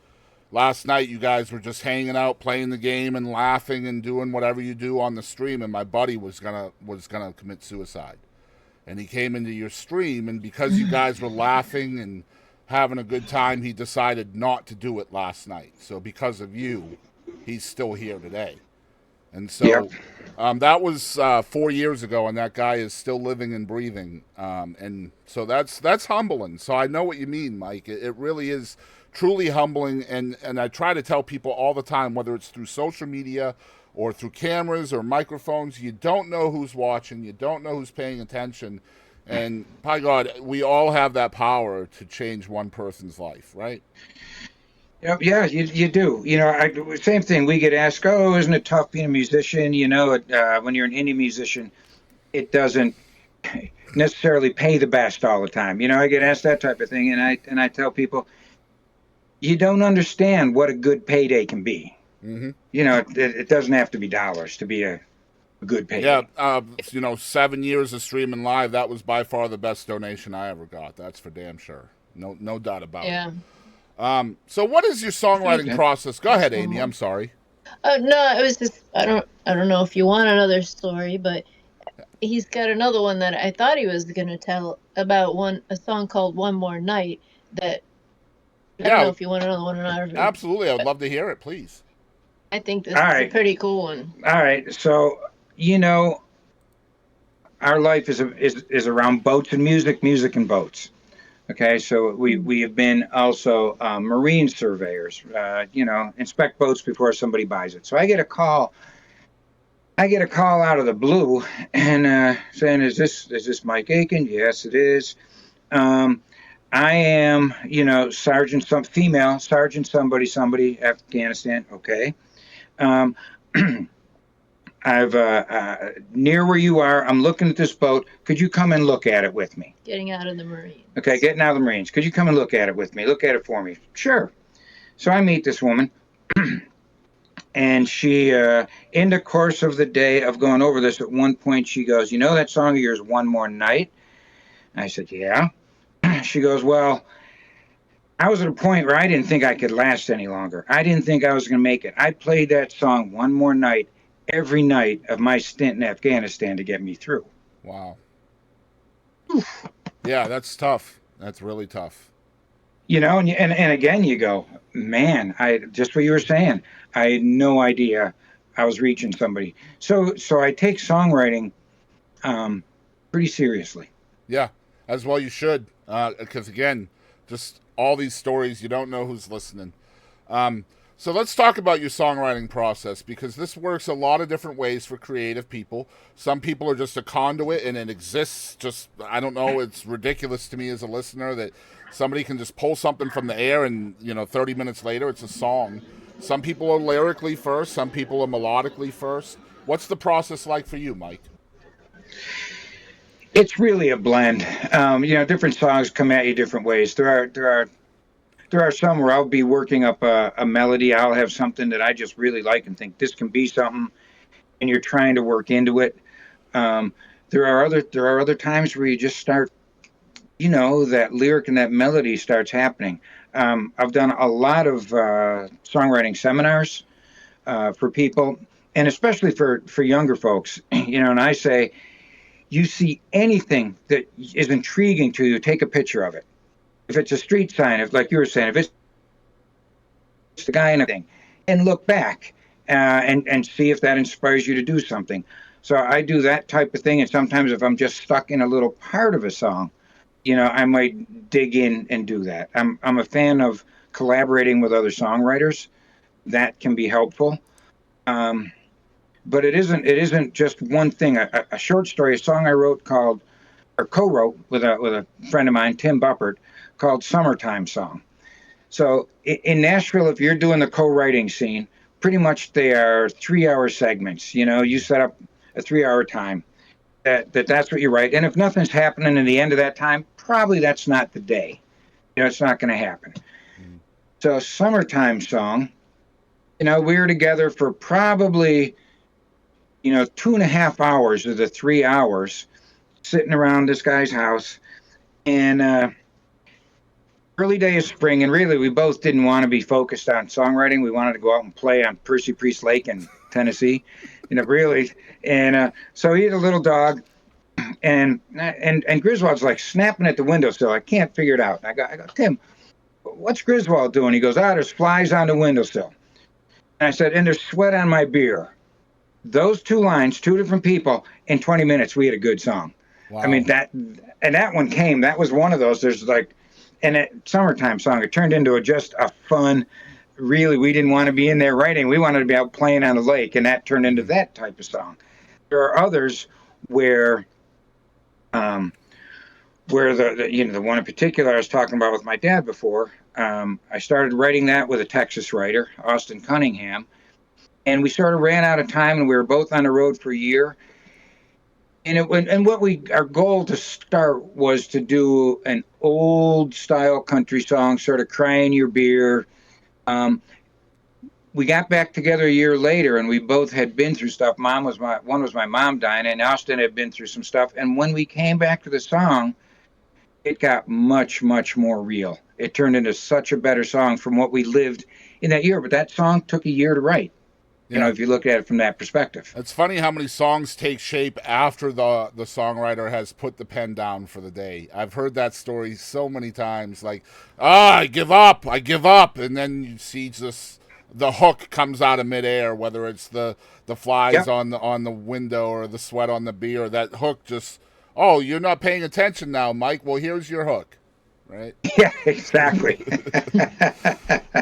last night you guys were just hanging out, playing the game and laughing and doing whatever you do on the stream, and my buddy was gonna commit suicide. And he came into your stream, and because you guys were laughing and having a good time, he decided not to do it last night. So because of you, he's still here today. And so that was 4 years ago, and that guy is still living and breathing. And so that's humbling. So I know what you mean, Mike. It really is truly humbling. And I try to tell people all the time, whether it's through social media or through cameras or microphones, you don't know who's watching. You don't know who's paying attention. And by God, we all have that power to change one person's life, right? Yeah, you do. Same thing. We get asked, "Oh, isn't it tough being a musician?" When you're an indie musician, it doesn't necessarily pay the best all the time. I get asked that type of thing, and I tell people, you don't understand what a good payday can be. Mm-hmm. It doesn't have to be dollars to be a good payday. Yeah, 7 years of streaming live, that was by far the best donation I ever got. That's for damn sure. No doubt about it. So what is your songwriting process? Go ahead, Amy. I'm sorry. No, it was just I don't know if you want another story, but he's got another one that I thought he was gonna tell about a song called "One More Night." That I don't know if you want another one or not. Absolutely, I would love to hear it, please. I think this is a pretty cool one. All right, so our life is around boats and music and boats. Okay, so we have been also marine surveyors. Inspect boats before somebody buys it. So I get a call out of the blue, and saying, "Is this Mike Aiken?" Yes, it is. I am, Sergeant somebody, Afghanistan. Okay. I've near where you are. I'm looking at this boat. Could you come and look at it with me? Getting out of the Marines. Okay, getting out of the Marines. Could you come and look at it with me? Look at it for me. Sure. So I meet this woman, and she, in the course of the day of going over this, at one point she goes, that song of yours, "One More Night"? I said, yeah. She goes, well, I was at a point where I didn't think I could last any longer. I didn't think I was going to make it. I played that song one more night every night of my stint in Afghanistan to get me through. Wow. Yeah, that's tough. That's really tough. And again, you go, man, just what you were saying, I had no idea I was reaching somebody. So I take songwriting pretty seriously. Yeah, as well you should. Because again, just all these stories, you don't know who's listening. So let's talk about your songwriting process, because this works a lot of different ways for creative people. Some people are just a conduit and it exists just, I don't know, it's ridiculous to me as a listener that somebody can just pull something from the air and, 30 minutes later it's a song. Some people are lyrically first, some people are melodically first. What's the process like for you, Mike? It's really a blend. Different songs come at you different ways. There are some where I'll be working up a melody. I'll have something that I just really like and think this can be something, and you're trying to work into it. There are other times where you just start, that lyric and that melody starts happening. I've done a lot of songwriting seminars for people, and especially for younger folks. And I say, you see anything that is intriguing to you, take a picture of it. If it's a street sign, if, like you were saying, if it's the guy in a thing, and look back and see if that inspires you to do something. So I do that type of thing. And sometimes if I'm just stuck in a little part of a song, I might dig in and do that. I'm a fan of collaborating with other songwriters. That can be helpful. But it isn't just one thing. A short story, a song I wrote co-wrote with a friend of mine, Tim Buppert, called "Summertime Song." So in Nashville, if you're doing the co-writing scene, pretty much they are 3-hour segments. You set up a 3-hour time. That's what you write. And if nothing's happening in the end of that time, probably that's not the day. It's not going to happen. Mm-hmm. So "Summertime Song," we were together for probably 2.5 hours of the 3 hours, sitting around this guy's house. And early day of spring, and really we both didn't want to be focused on songwriting. We wanted to go out and play on Percy Priest Lake in Tennessee, really. And so he had a little dog, and Griswold's like snapping at the windowsill. I can't figure it out. I go, Tim, what's Griswold doing? He goes, there's flies on the windowsill. And I said, and there's sweat on my beer. Those two lines, two different people, in 20 minutes we had a good song. Wow. I mean, that one came. That was one of those. There's like, and a summertime song. It turned into just a fun. Really, we didn't want to be in there writing. We wanted to be out playing on the lake, and that turned into that type of song. There are others where the one in particular I was talking about with my dad before. I started writing that with a Texas writer, Austin Cunningham, and we sort of ran out of time, and we were both on the road for a year. And our goal to start was to do an old style country song, sort of crying your beer. We got back together a year later, and we both had been through stuff. One was my mom dying, and Austin had been through some stuff. And when we came back to the song, it got much, much more real. It turned into such a better song from what we lived in that year. But that song took a year to write. Yeah. If you look at it from that perspective. It's funny how many songs take shape after the songwriter has put the pen down for the day. I've heard that story so many times, like, I give up, and then you see just the hook comes out of midair, whether it's the flies on the window or the sweat on the beer. That hook just, you're not paying attention now, Mike. Well, here's your hook. Right? Yeah, exactly.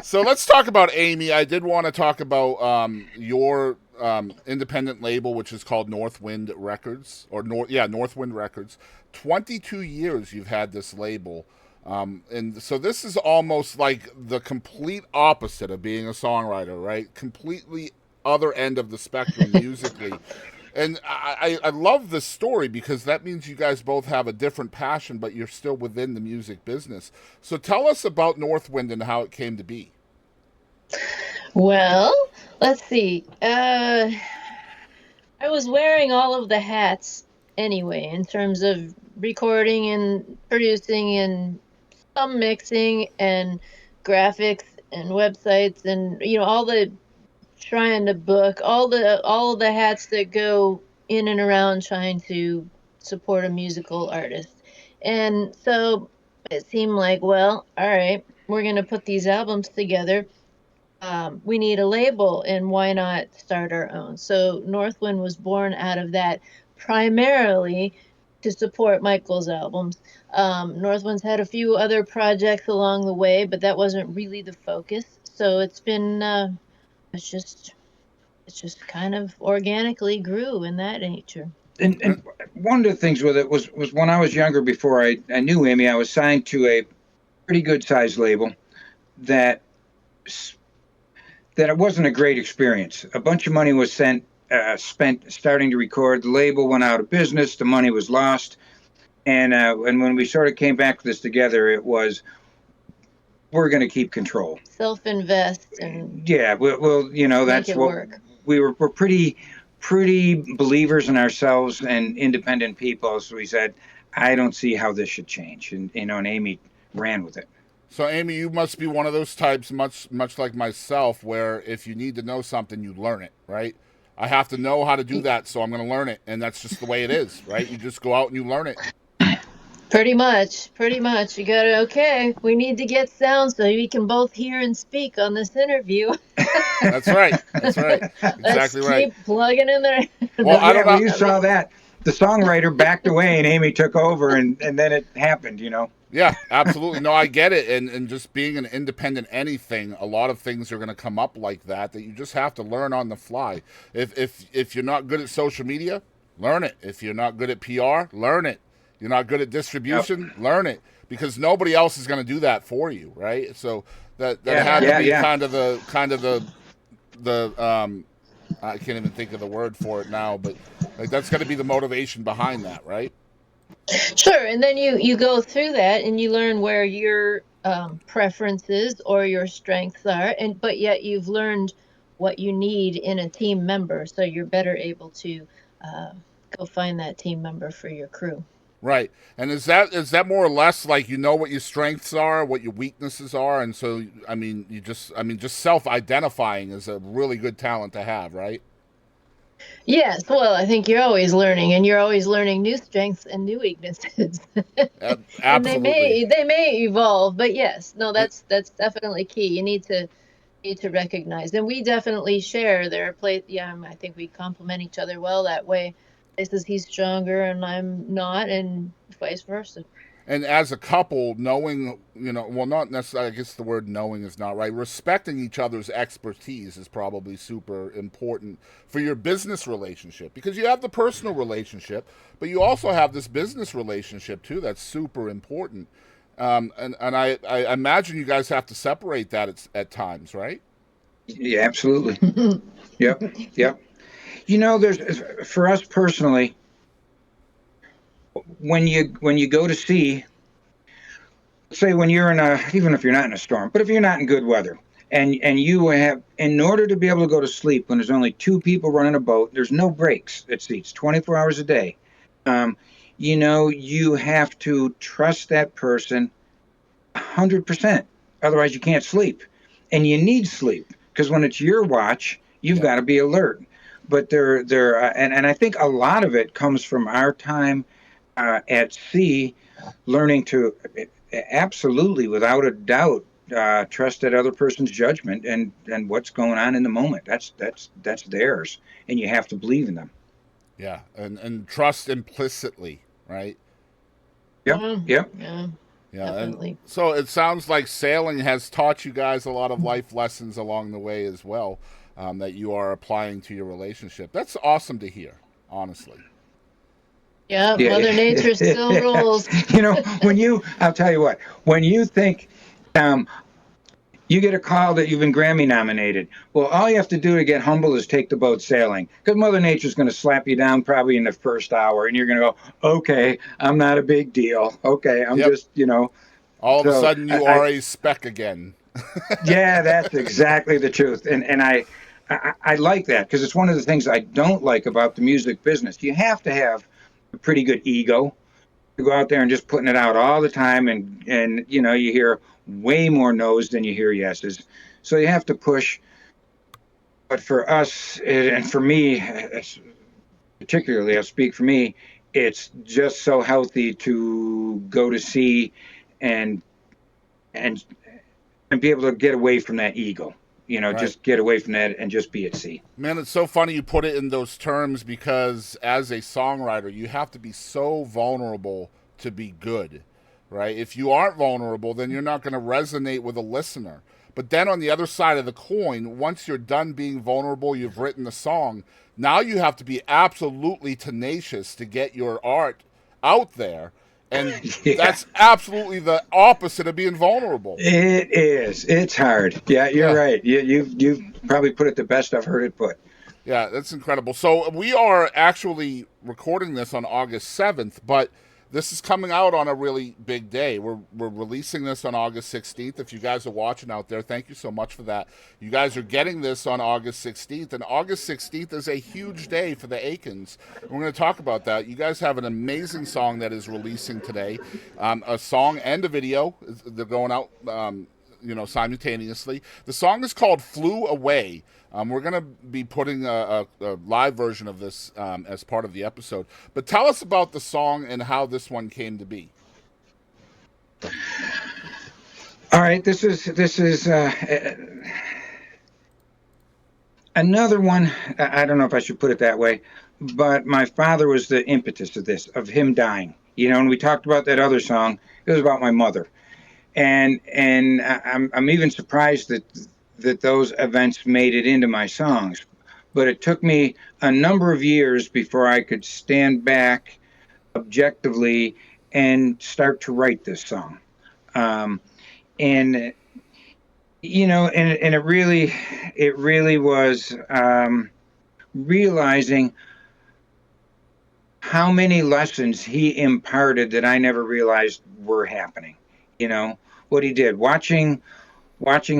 So let's talk about Amy. I did want to talk about your independent label, which is called Northwind Records, Northwind Records. 22 years you've had this label. And so this is almost like the complete opposite of being a songwriter, right? Completely other end of the spectrum musically. And I love this story because that means you guys both have a different passion, but you're still within the music business. So tell us about Northwind and how it came to be. Well, let's see. I was wearing all of the hats anyway, in terms of recording and producing and some mixing and graphics and websites and all the trying to book all the hats that go in and around trying to support a musical artist. And so it seemed like, well, all right, we're going to put these albums together. We need a label, and why not start our own? So Northwind was born out of that, primarily to support Michael's albums. Northwind's had a few other projects along the way, but that wasn't really the focus. So it's been it's just kind of organically grew in that nature. And one of the things with it was when I was younger, before I knew Amy, I was signed to a pretty good sized label that it wasn't a great experience. A bunch of money was spent starting to record. The label went out of business. The money was lost. And when we sort of came back to this together, it was, we're going to keep control. Self-invest and that's what work. We're pretty believers in ourselves and independent people. So we said, I don't see how this should change. And Amy ran with it. So Amy, you must be one of those types, much like myself, where if you need to know something, you learn it, right? I have to know how to do that, so I'm going to learn it, and that's just the way it is, right? You just go out and you learn it. Pretty much. You gotta, we need to get sound so we can both hear and speak on this interview. That's right. Exactly right. Keep plugging in there. Well, I don't know. You saw that. The songwriter backed away and Amy took over, and then it happened, Yeah, absolutely. No, I get it. And just being an independent anything, a lot of things are going to come up like that you just have to learn on the fly. If you're not good at social media, learn it. If you're not good at PR, learn it. You're not good at distribution, learn it. Because nobody else is going to do that for you, right? So that had to be kind of the I can't even think of the word for it now, but that's got to be the motivation behind that, right? Sure, and then you go through that and you learn where your preferences or your strengths are, but yet you've learned what you need in a team member, so you're better able to go find that team member for your crew. Right. And is that more or less like you know what your strengths are, what your weaknesses are, and so just self-identifying is a really good talent to have, right? Yes, well, I think you're always learning, and you're always learning new strengths and new weaknesses. And Absolutely. they may evolve, but yes, no, And, that's definitely key. You need to recognize, and we definitely share their place. Yeah, I think we complement each other well that way. Places he's stronger and I'm not, and vice versa. and as a couple, knowing, well, not necessarily, I guess the word knowing is not right. Respecting each other's expertise is probably super important for your business relationship, because you have the personal relationship, but you also have this business relationship too that's super important. And I imagine you guys have to separate that at times, right? Yeah, absolutely. Yep, yep. There's for us personally, when you go to sea, say when you're even if you're not in a storm, but if you're not in good weather, and you have, in order to be able to go to sleep when there's only two people running a boat, there's no breaks at sea. It's 24 hours a day. Um, you have to trust that person 100%. Otherwise, you can't sleep, and you need sleep because when it's your watch, you've Yeah. got to be alert. But and I think a lot of it comes from our time at sea, learning to absolutely, without a doubt, trust that other person's judgment and what's going on in the moment. That's theirs, and you have to believe in them. Yeah, and trust implicitly, right? Yep, yep. Yeah, Yeah, and definitely. so it sounds like sailing has taught you guys a lot of life lessons along the way as well, that you are applying to your relationship. That's awesome to hear, honestly. Yeah, Yeah. Mother Nature still rules. I'll tell you what, when you think, um, you get a call that you've been Grammy nominated. Well, all you have to do to get humble is take the boat sailing, because Mother Nature's going to slap you down probably in the first hour, and you're going to go, okay, I'm not a big deal. Okay, I'm Yep. just. All of a So sudden, you are a speck again. yeah, that's exactly the truth, and I like that because it's one of the things I don't like about the music business. You have to have a pretty good ego to go out there and just putting it out all the time, and you hear way more no's than you hear yeses, so you have to push. But for us, and for me, particularly, I'll speak for me, it's just so healthy to go to sea and and and be able to get away from that ego. Right. Just get away from that and just be at sea. Man, it's so funny you put it in those terms, because as a songwriter, you have to be so vulnerable to be good, right? If you aren't vulnerable, then you're not going to resonate with a listener. But then on the other side of the coin, once you're done being vulnerable, you've written the song, now you have to be absolutely tenacious to get your art out there. And Yeah, that's absolutely the opposite of being vulnerable. it is. It's hard. Yeah, you're Yeah. right. You've probably put it the best I've heard it put. Yeah, that's incredible. So we are actually recording this on August 7th, but this is coming out on a really big day. We're releasing this on August 16th. If you guys are watching out there, thank you so much for that. You guys are getting this on August 16th, and August 16th is a huge day for the Aikens. We're going to talk about that. You guys have an amazing song that is releasing today, a song and a video. They're going out simultaneously. The song is called Flew Away. We're going to be putting a live version of this as part of the episode. But tell us about the song and how this one came to be. All right, this is another one. I don't know if I should put it that way, but my father was the impetus of this, of him dying. And we talked about that other song. It was about my mother, and I'm even surprised that those events made it into my songs. But it took me a number of years before I could stand back objectively and start to write this song. And and it really was realizing how many lessons he imparted that I never realized were happening. What he did, watching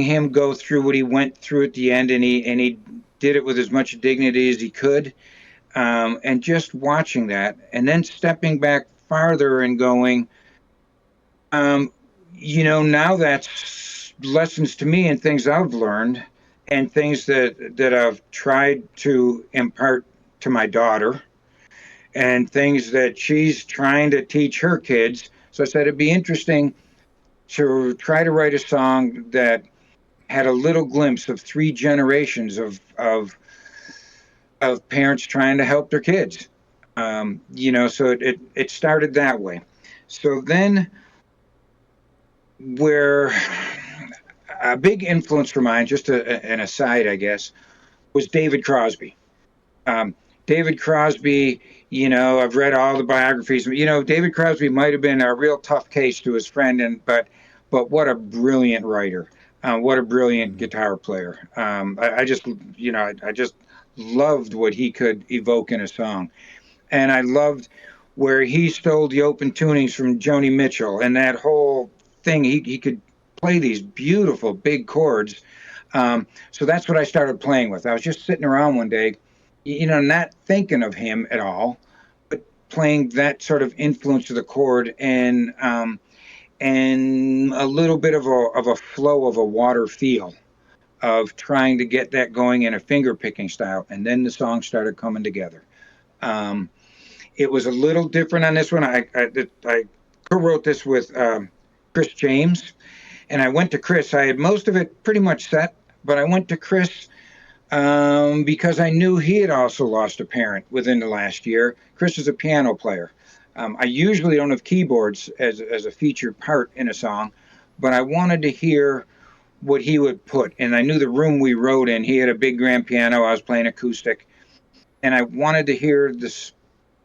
him go through what he went through at the end, and he did it with as much dignity as he could, and just watching that, and then stepping back farther and going, now that's lessons to me and things I've learned and things that I've tried to impart to my daughter and things that she's trying to teach her kids. So I said it'd be interesting to try to write a song that had a little glimpse of 3 generations of parents trying to help their kids. So it started that way. So then where a big influence for mine, just an aside, I guess, was David Crosby. David Crosby, I've read all the biographies. David Crosby might have been a real tough case to his friend, but what a brilliant writer. What a brilliant guitar player. I just loved what he could evoke in a song. And I loved where he stole the open tunings from Joni Mitchell and that whole thing. He could play these beautiful big chords. So that's what I started playing with. I was just sitting around one day, not thinking of him at all, but playing that sort of influence of the chord and a little bit of a flow of a water feel of trying to get that going in a finger picking style. And then the song started coming together. It was a little different on this one. I co-wrote this with Chris James, and I went to Chris. I had most of it pretty much set, but I went to Chris because I knew he had also lost a parent within the last year. Chris is a piano player. I usually don't have keyboards as a featured part in a song, but I wanted to hear what he would put. And I knew the room we wrote in, he had a big grand piano, I was playing acoustic. And I wanted to hear this,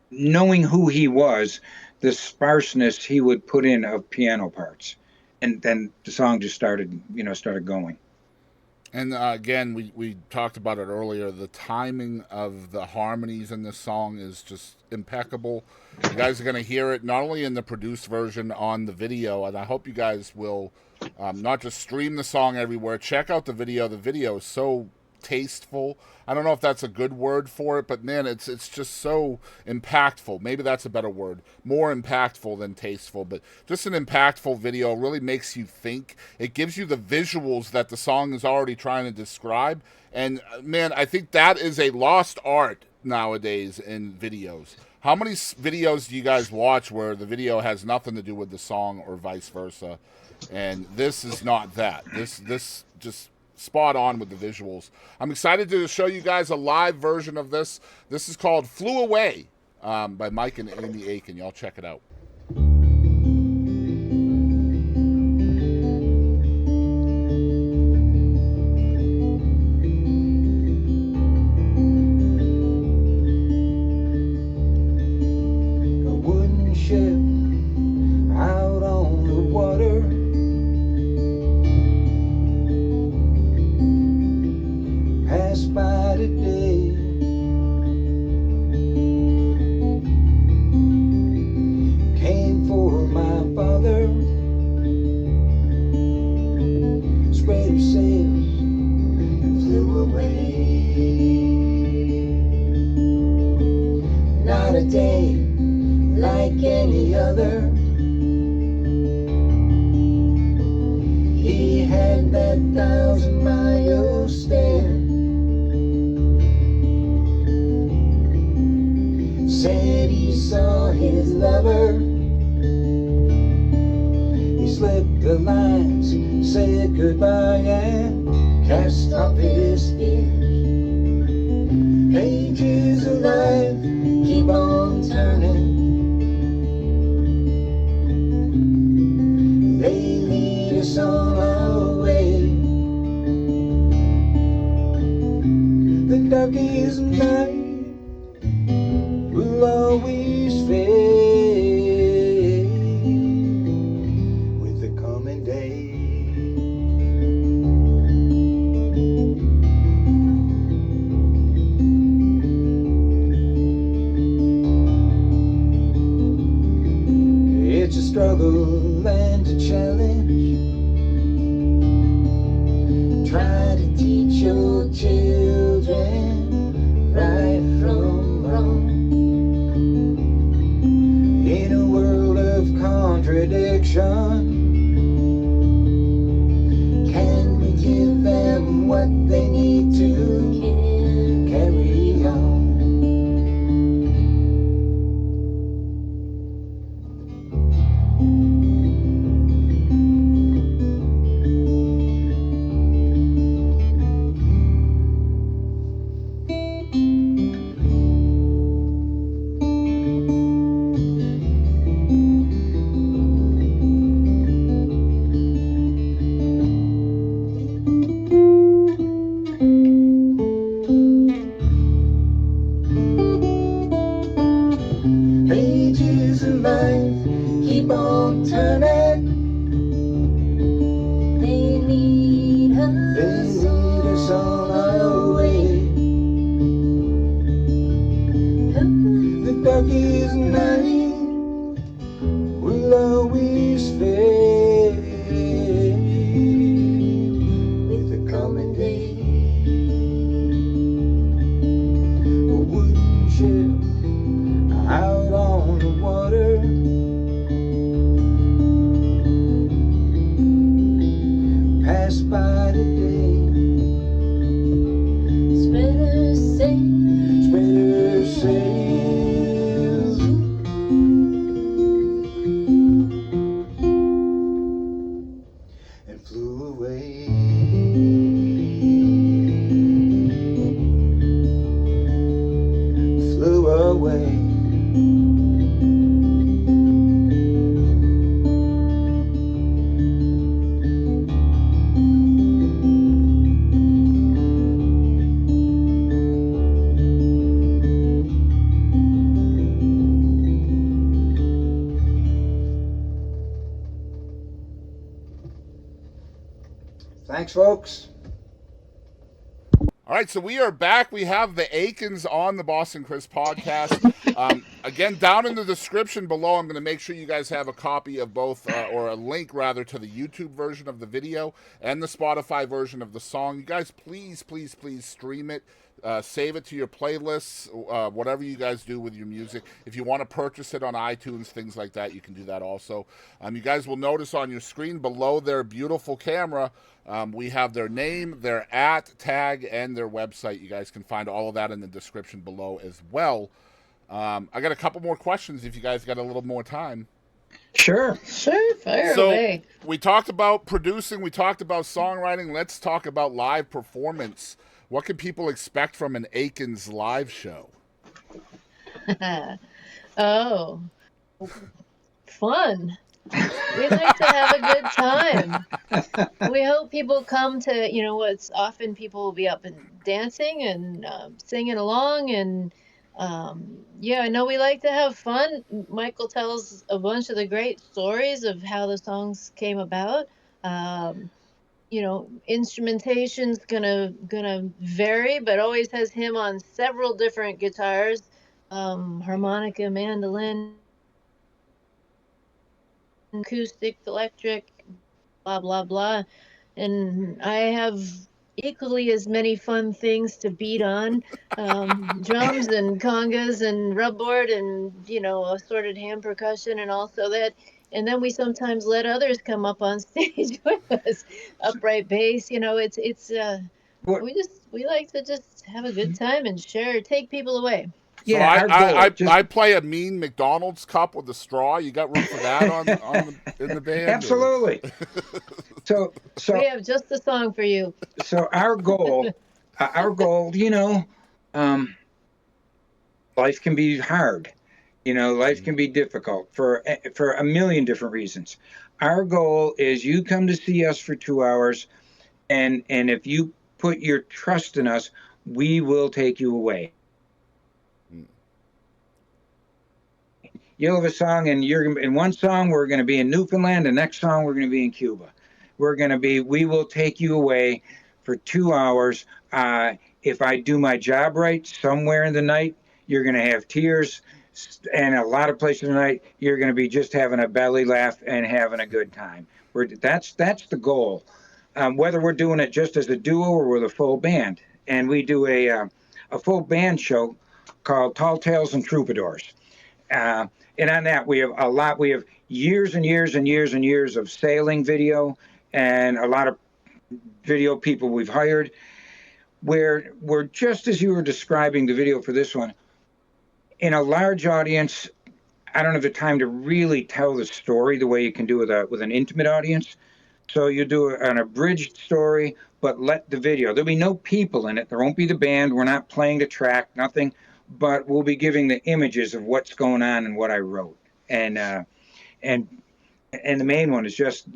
knowing who he was, the sparseness he would put in of piano parts. And then the song just started going. And again, we talked about it earlier. The timing of the harmonies in this song is just impeccable. You guys are going to hear it not only in the produced version on the video, and I hope you guys will not just stream the song everywhere. Check out the video. The video is so tasteful. I don't know if that's a good word for it, but man, it's just so impactful. Maybe that's a better word. More impactful than tasteful, but just an impactful video. Really makes you think. It gives you the visuals that the song is already trying to describe. And man, I think that is a lost art nowadays in videos. How many videos do you guys watch where the video has nothing to do with the song or vice versa? And this is not that. This just spot on with the visuals. I'm excited to show you guys a live version of this. This is called Flew Away by Mike and Amy Aiken. Y'all check it out. A wooden ship out on the water, passed by today. Came for my father, spread her sails and flew away. Not a day like any other. He had that 1,000-mile stare. Said he saw his lover. He slipped the lines, said goodbye and cast off his fears. Pages of life keep on turning. They lead us on our way. The darkest night will always fade with the coming day. It's a struggle and a challenge. Try to teach your children right sails, spread her sails, and flew away. Flew away. Thanks, folks. All right, so we are back. We have the Aikens on the Boston Chris podcast. Again, down in the description below, I'm going to make sure you guys have a copy of both, or a link rather, to the YouTube version of the video and the Spotify version of the song. You guys, please, please, please stream it. Save it to your playlists, whatever you guys do with your music. If you want to purchase it on iTunes, things like that, you can do that also. You guys will notice on your screen below their beautiful camera, we have their name, their tag, and their website. You guys can find all of that in the description below as well. I got a couple more questions if you guys got a little more time. Sure. Sure, fire away. We talked about producing, we talked about songwriting. Let's talk about live performance. What can people expect from an Aikens live show? Oh, fun. We like to have a good time. We hope people come to, what's often people will be up and dancing and singing along. And I know we like to have fun. Michael tells a bunch of the great stories of how the songs came about. Instrumentation's gonna vary, but always has him on several different guitars, harmonica, mandolin, acoustic, electric, blah blah blah. And I have equally as many fun things to beat on, drums and congas and rubboard and assorted hand percussion, and also that. And then we sometimes let others come up on stage with us, upright bass. We like to just have a good time and share, take people away. Yeah, so I play a mean McDonald's cup with a straw. You got room for that in the band? Absolutely. So we have just the song for you. So our goal, life can be hard. Life can be difficult for a million different reasons. Our goal is you come to see us for 2 hours, and if you put your trust in us, we will take you away. You'll have a song, and in one song we're going to be in Newfoundland. The next song we're going to be in Cuba. We will take you away for 2 hours. If I do my job right, somewhere in the night you're going to have tears. And a lot of places tonight, you're going to be just having a belly laugh and having a good time. That's the goal. Whether we're doing it just as a duo or with a full band, and we do a full band show called Tall Tales and Troubadours. And on that, we have a lot. We have years and years and years and years of sailing video, and a lot of video people we've hired. Where we're just as you were describing the video for this one. In a large audience, I don't have the time to really tell the story the way you can do with an intimate audience. So you do an abridged story, but let the video. There'll be no people in it. There won't be the band. We're not playing the track, nothing. But we'll be giving the images of what's going on and what I wrote. And the main one is just,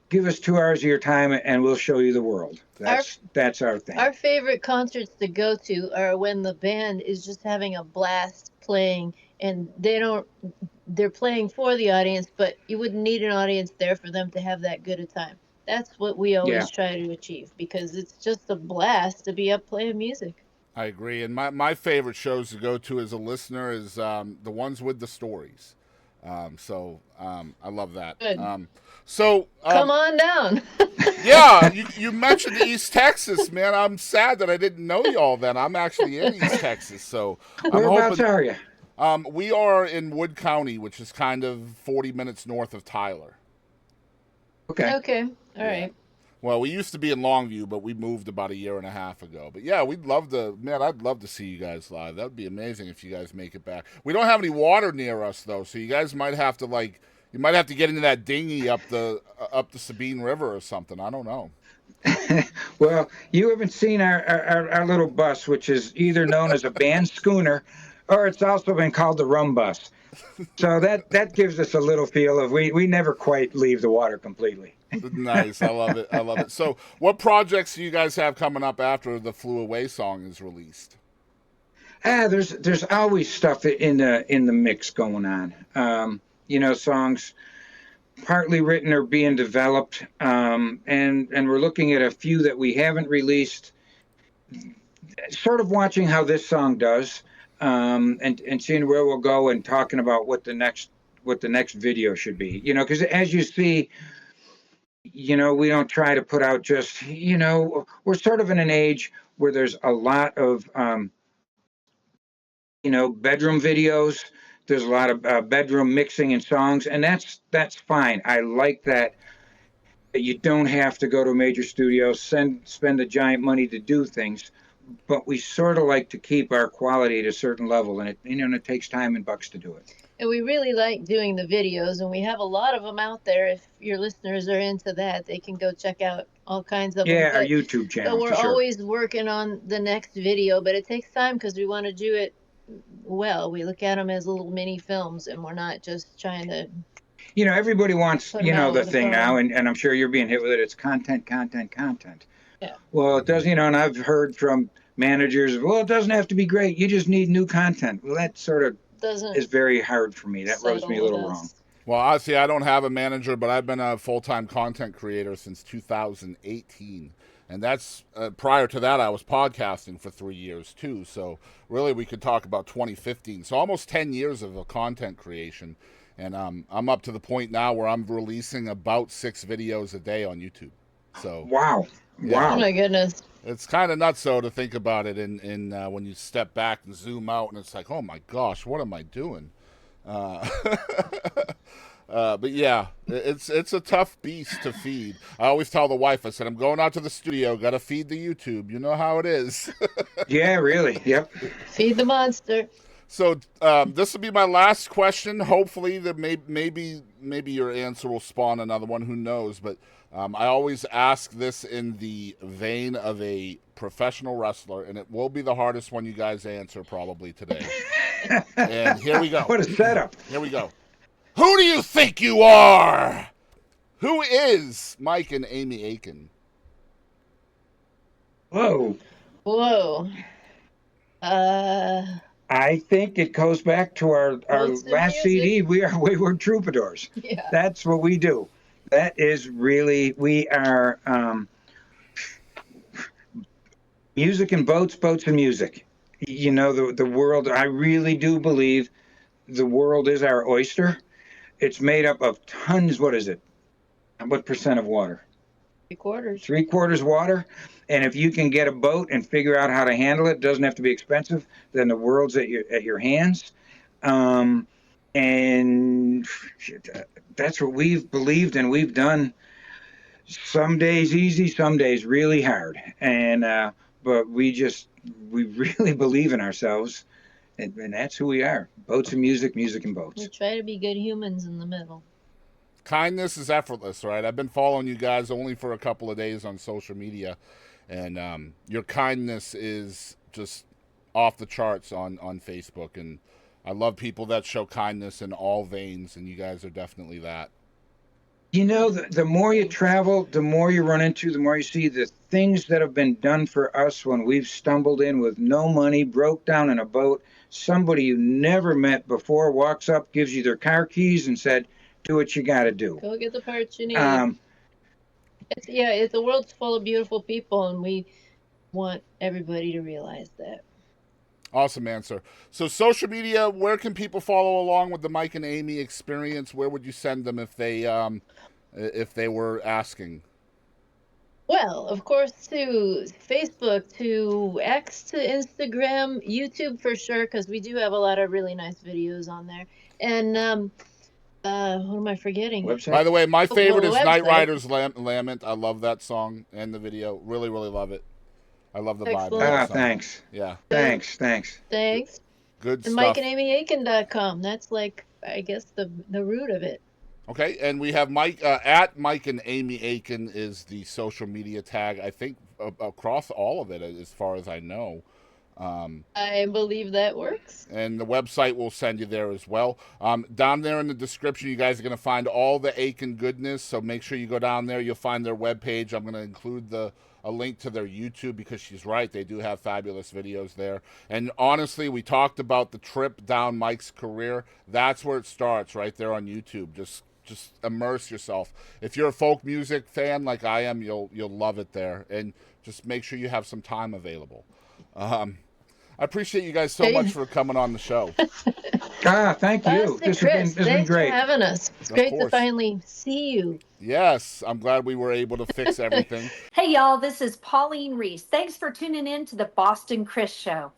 give us 2 hours of your time and we'll show you the world. That's our thing. Our favorite concerts to go to are when the band is just having a blast playing, and they're playing for the audience, but you wouldn't need an audience there for them to have that good a time. That's what we always try to achieve, because it's just a blast to be up playing music. I agree. And my favorite shows to go to as a listener is the ones with the stories. I love that. Good. Come on down. Yeah, you mentioned East Texas, man. I'm sad that I didn't know y'all then. I'm actually in East Texas, so whereabouts are you? We are in Wood County, which is kind of 40 minutes north of Tyler. Okay. Okay. All right. Well, we used to be in Longview, but we moved about a year and a half ago. But yeah, we'd love to. Man, I'd love to see you guys live. That would be amazing if you guys make it back. We don't have any water near us though, so you guys might have to you might have to get into that dinghy up the Sabine River or something. I don't know. Well, you haven't seen our little bus, which is either known as a band schooner, or it's also been called the rum bus. So that gives us a little feel of we never quite leave the water completely. Nice. I love it. I love it. So, what projects do you guys have coming up after the Flew Away song is released? There's always stuff in the mix going on. Songs partly written or being developed, and we're looking at a few that we haven't released. Sort of watching how this song does, and seeing where we'll go, and talking about what the next video should be. Because as you see, we don't try to put out just, we're sort of in an age where there's a lot of, bedroom videos. There's a lot of bedroom mixing and songs, and that's fine. I like that you don't have to go to a major studio, spend a giant money to do things, but we sort of like to keep our quality at a certain level, and it takes time and bucks to do it. And we really like doing the videos, and we have a lot of them out there. If your listeners are into that, they can go check out all kinds of them. Yeah, our YouTube channel. So we're for sure. always working on the next video, but it takes time because we want to do it well. We look at them as little mini films, and we're not just trying to. Everybody wants, put 'em out the with a thing phone. now, and I'm sure you're being hit with it. It's content. Yeah. Well, it does, and I've heard from managers, well, it doesn't have to be great. You just need new content. Well, that sort of Doesn't is very hard for me. That rubs me a little settle with wrong. us. Well, honestly, I don't have a manager, but I've been a full-time content creator since 2018. And that's prior to that, I was podcasting for 3 years too. So really, we could talk about 2015. So almost 10 years of a content creation. And I'm up to the point now where I'm releasing about 6 videos a day on YouTube. So Wow. Yeah. Oh Wow. my goodness. it's kind of nuts, though, to think about it. In when you step back and zoom out, and it's like, oh my gosh, what am I doing? But yeah, it's a tough beast to feed. I always tell the wife, I said, I'm going out to the studio, got to feed the YouTube. You know how it is. Yeah, really. Yep. Feed the monster. So this will be my last question. Hopefully, that maybe your answer will spawn another one. Who knows? But I always ask this in the vein of a professional wrestler, and it will be the hardest one you guys answer probably today. And here we go. What a setup. Here we go. Who do you think you are? Who is Mike and Amy Aiken? Whoa. Whoa. I think it goes back to our Roots in last music. CD. We were Troubadours. Yeah. That's what we do. That is really, we are music and boats and music. The world, I really do believe the world is our oyster. It's made up of tons, what is it? What percent of water? 3/4. 3/4 water. And if you can get a boat and figure out how to handle it, doesn't have to be expensive, then the world's at your hands. And that's what we've believed, and we've done. Some days easy, some days really hard. And but we really believe in ourselves, and that's who we are. Boats and music, music and boats. We try to be good humans in the middle. Kindness is effortless, right? I've been following you guys only for a couple of days on social media, and your kindness is just off the charts on Facebook. And I love people that show kindness in all veins, and you guys are definitely that. The more you travel, the more you run into, the more you see the things that have been done for us when we've stumbled in with no money, broke down in a boat. Somebody you never met before walks up, gives you their car keys, and said, do what you got to do. Go get the parts you need. The world's full of beautiful people, and we want everybody to realize that. Awesome answer. So social media, where can people follow along with the Mike and Amy experience? Where would you send them if they were asking? Well, of course, to Facebook, to X, to Instagram, YouTube for sure, because we do have a lot of really nice videos on there. And What am I forgetting? Website? By the way, my favorite the is Night website. Rider's Lament. I love that song and the video. Really, really love it. I love the vibe. of Excellent. that song. Thanks. Yeah, Thanks. Thanks. good And stuff. MikeandAmyAiken.com. That's like, I guess, the root of it. Okay, and we have Mike at Mike and Amy Aiken is the social media tag. I think across all of it, as far as I know. I believe that works. And the website will send you there as well. Down there in the description, you guys are going to find all the Aiken goodness. So make sure you go down there. You'll find their webpage. I'm going to include a link to their YouTube because she's right. They do have fabulous videos there. And honestly, we talked about the trip down Mike's career. That's where it starts, right there on YouTube. Just immerse yourself. If you're a folk music fan like I am, you'll love it there. And just make sure you have some time available. I appreciate you guys so much for coming on the show. Thank you. Boston This Chris, has been thanks great. for having us. It's Of great to course. finally see you. Yes, I'm glad we were able to fix everything. Hey, y'all, this is Pauline Reese. Thanks for tuning in to the Boston Chris Show.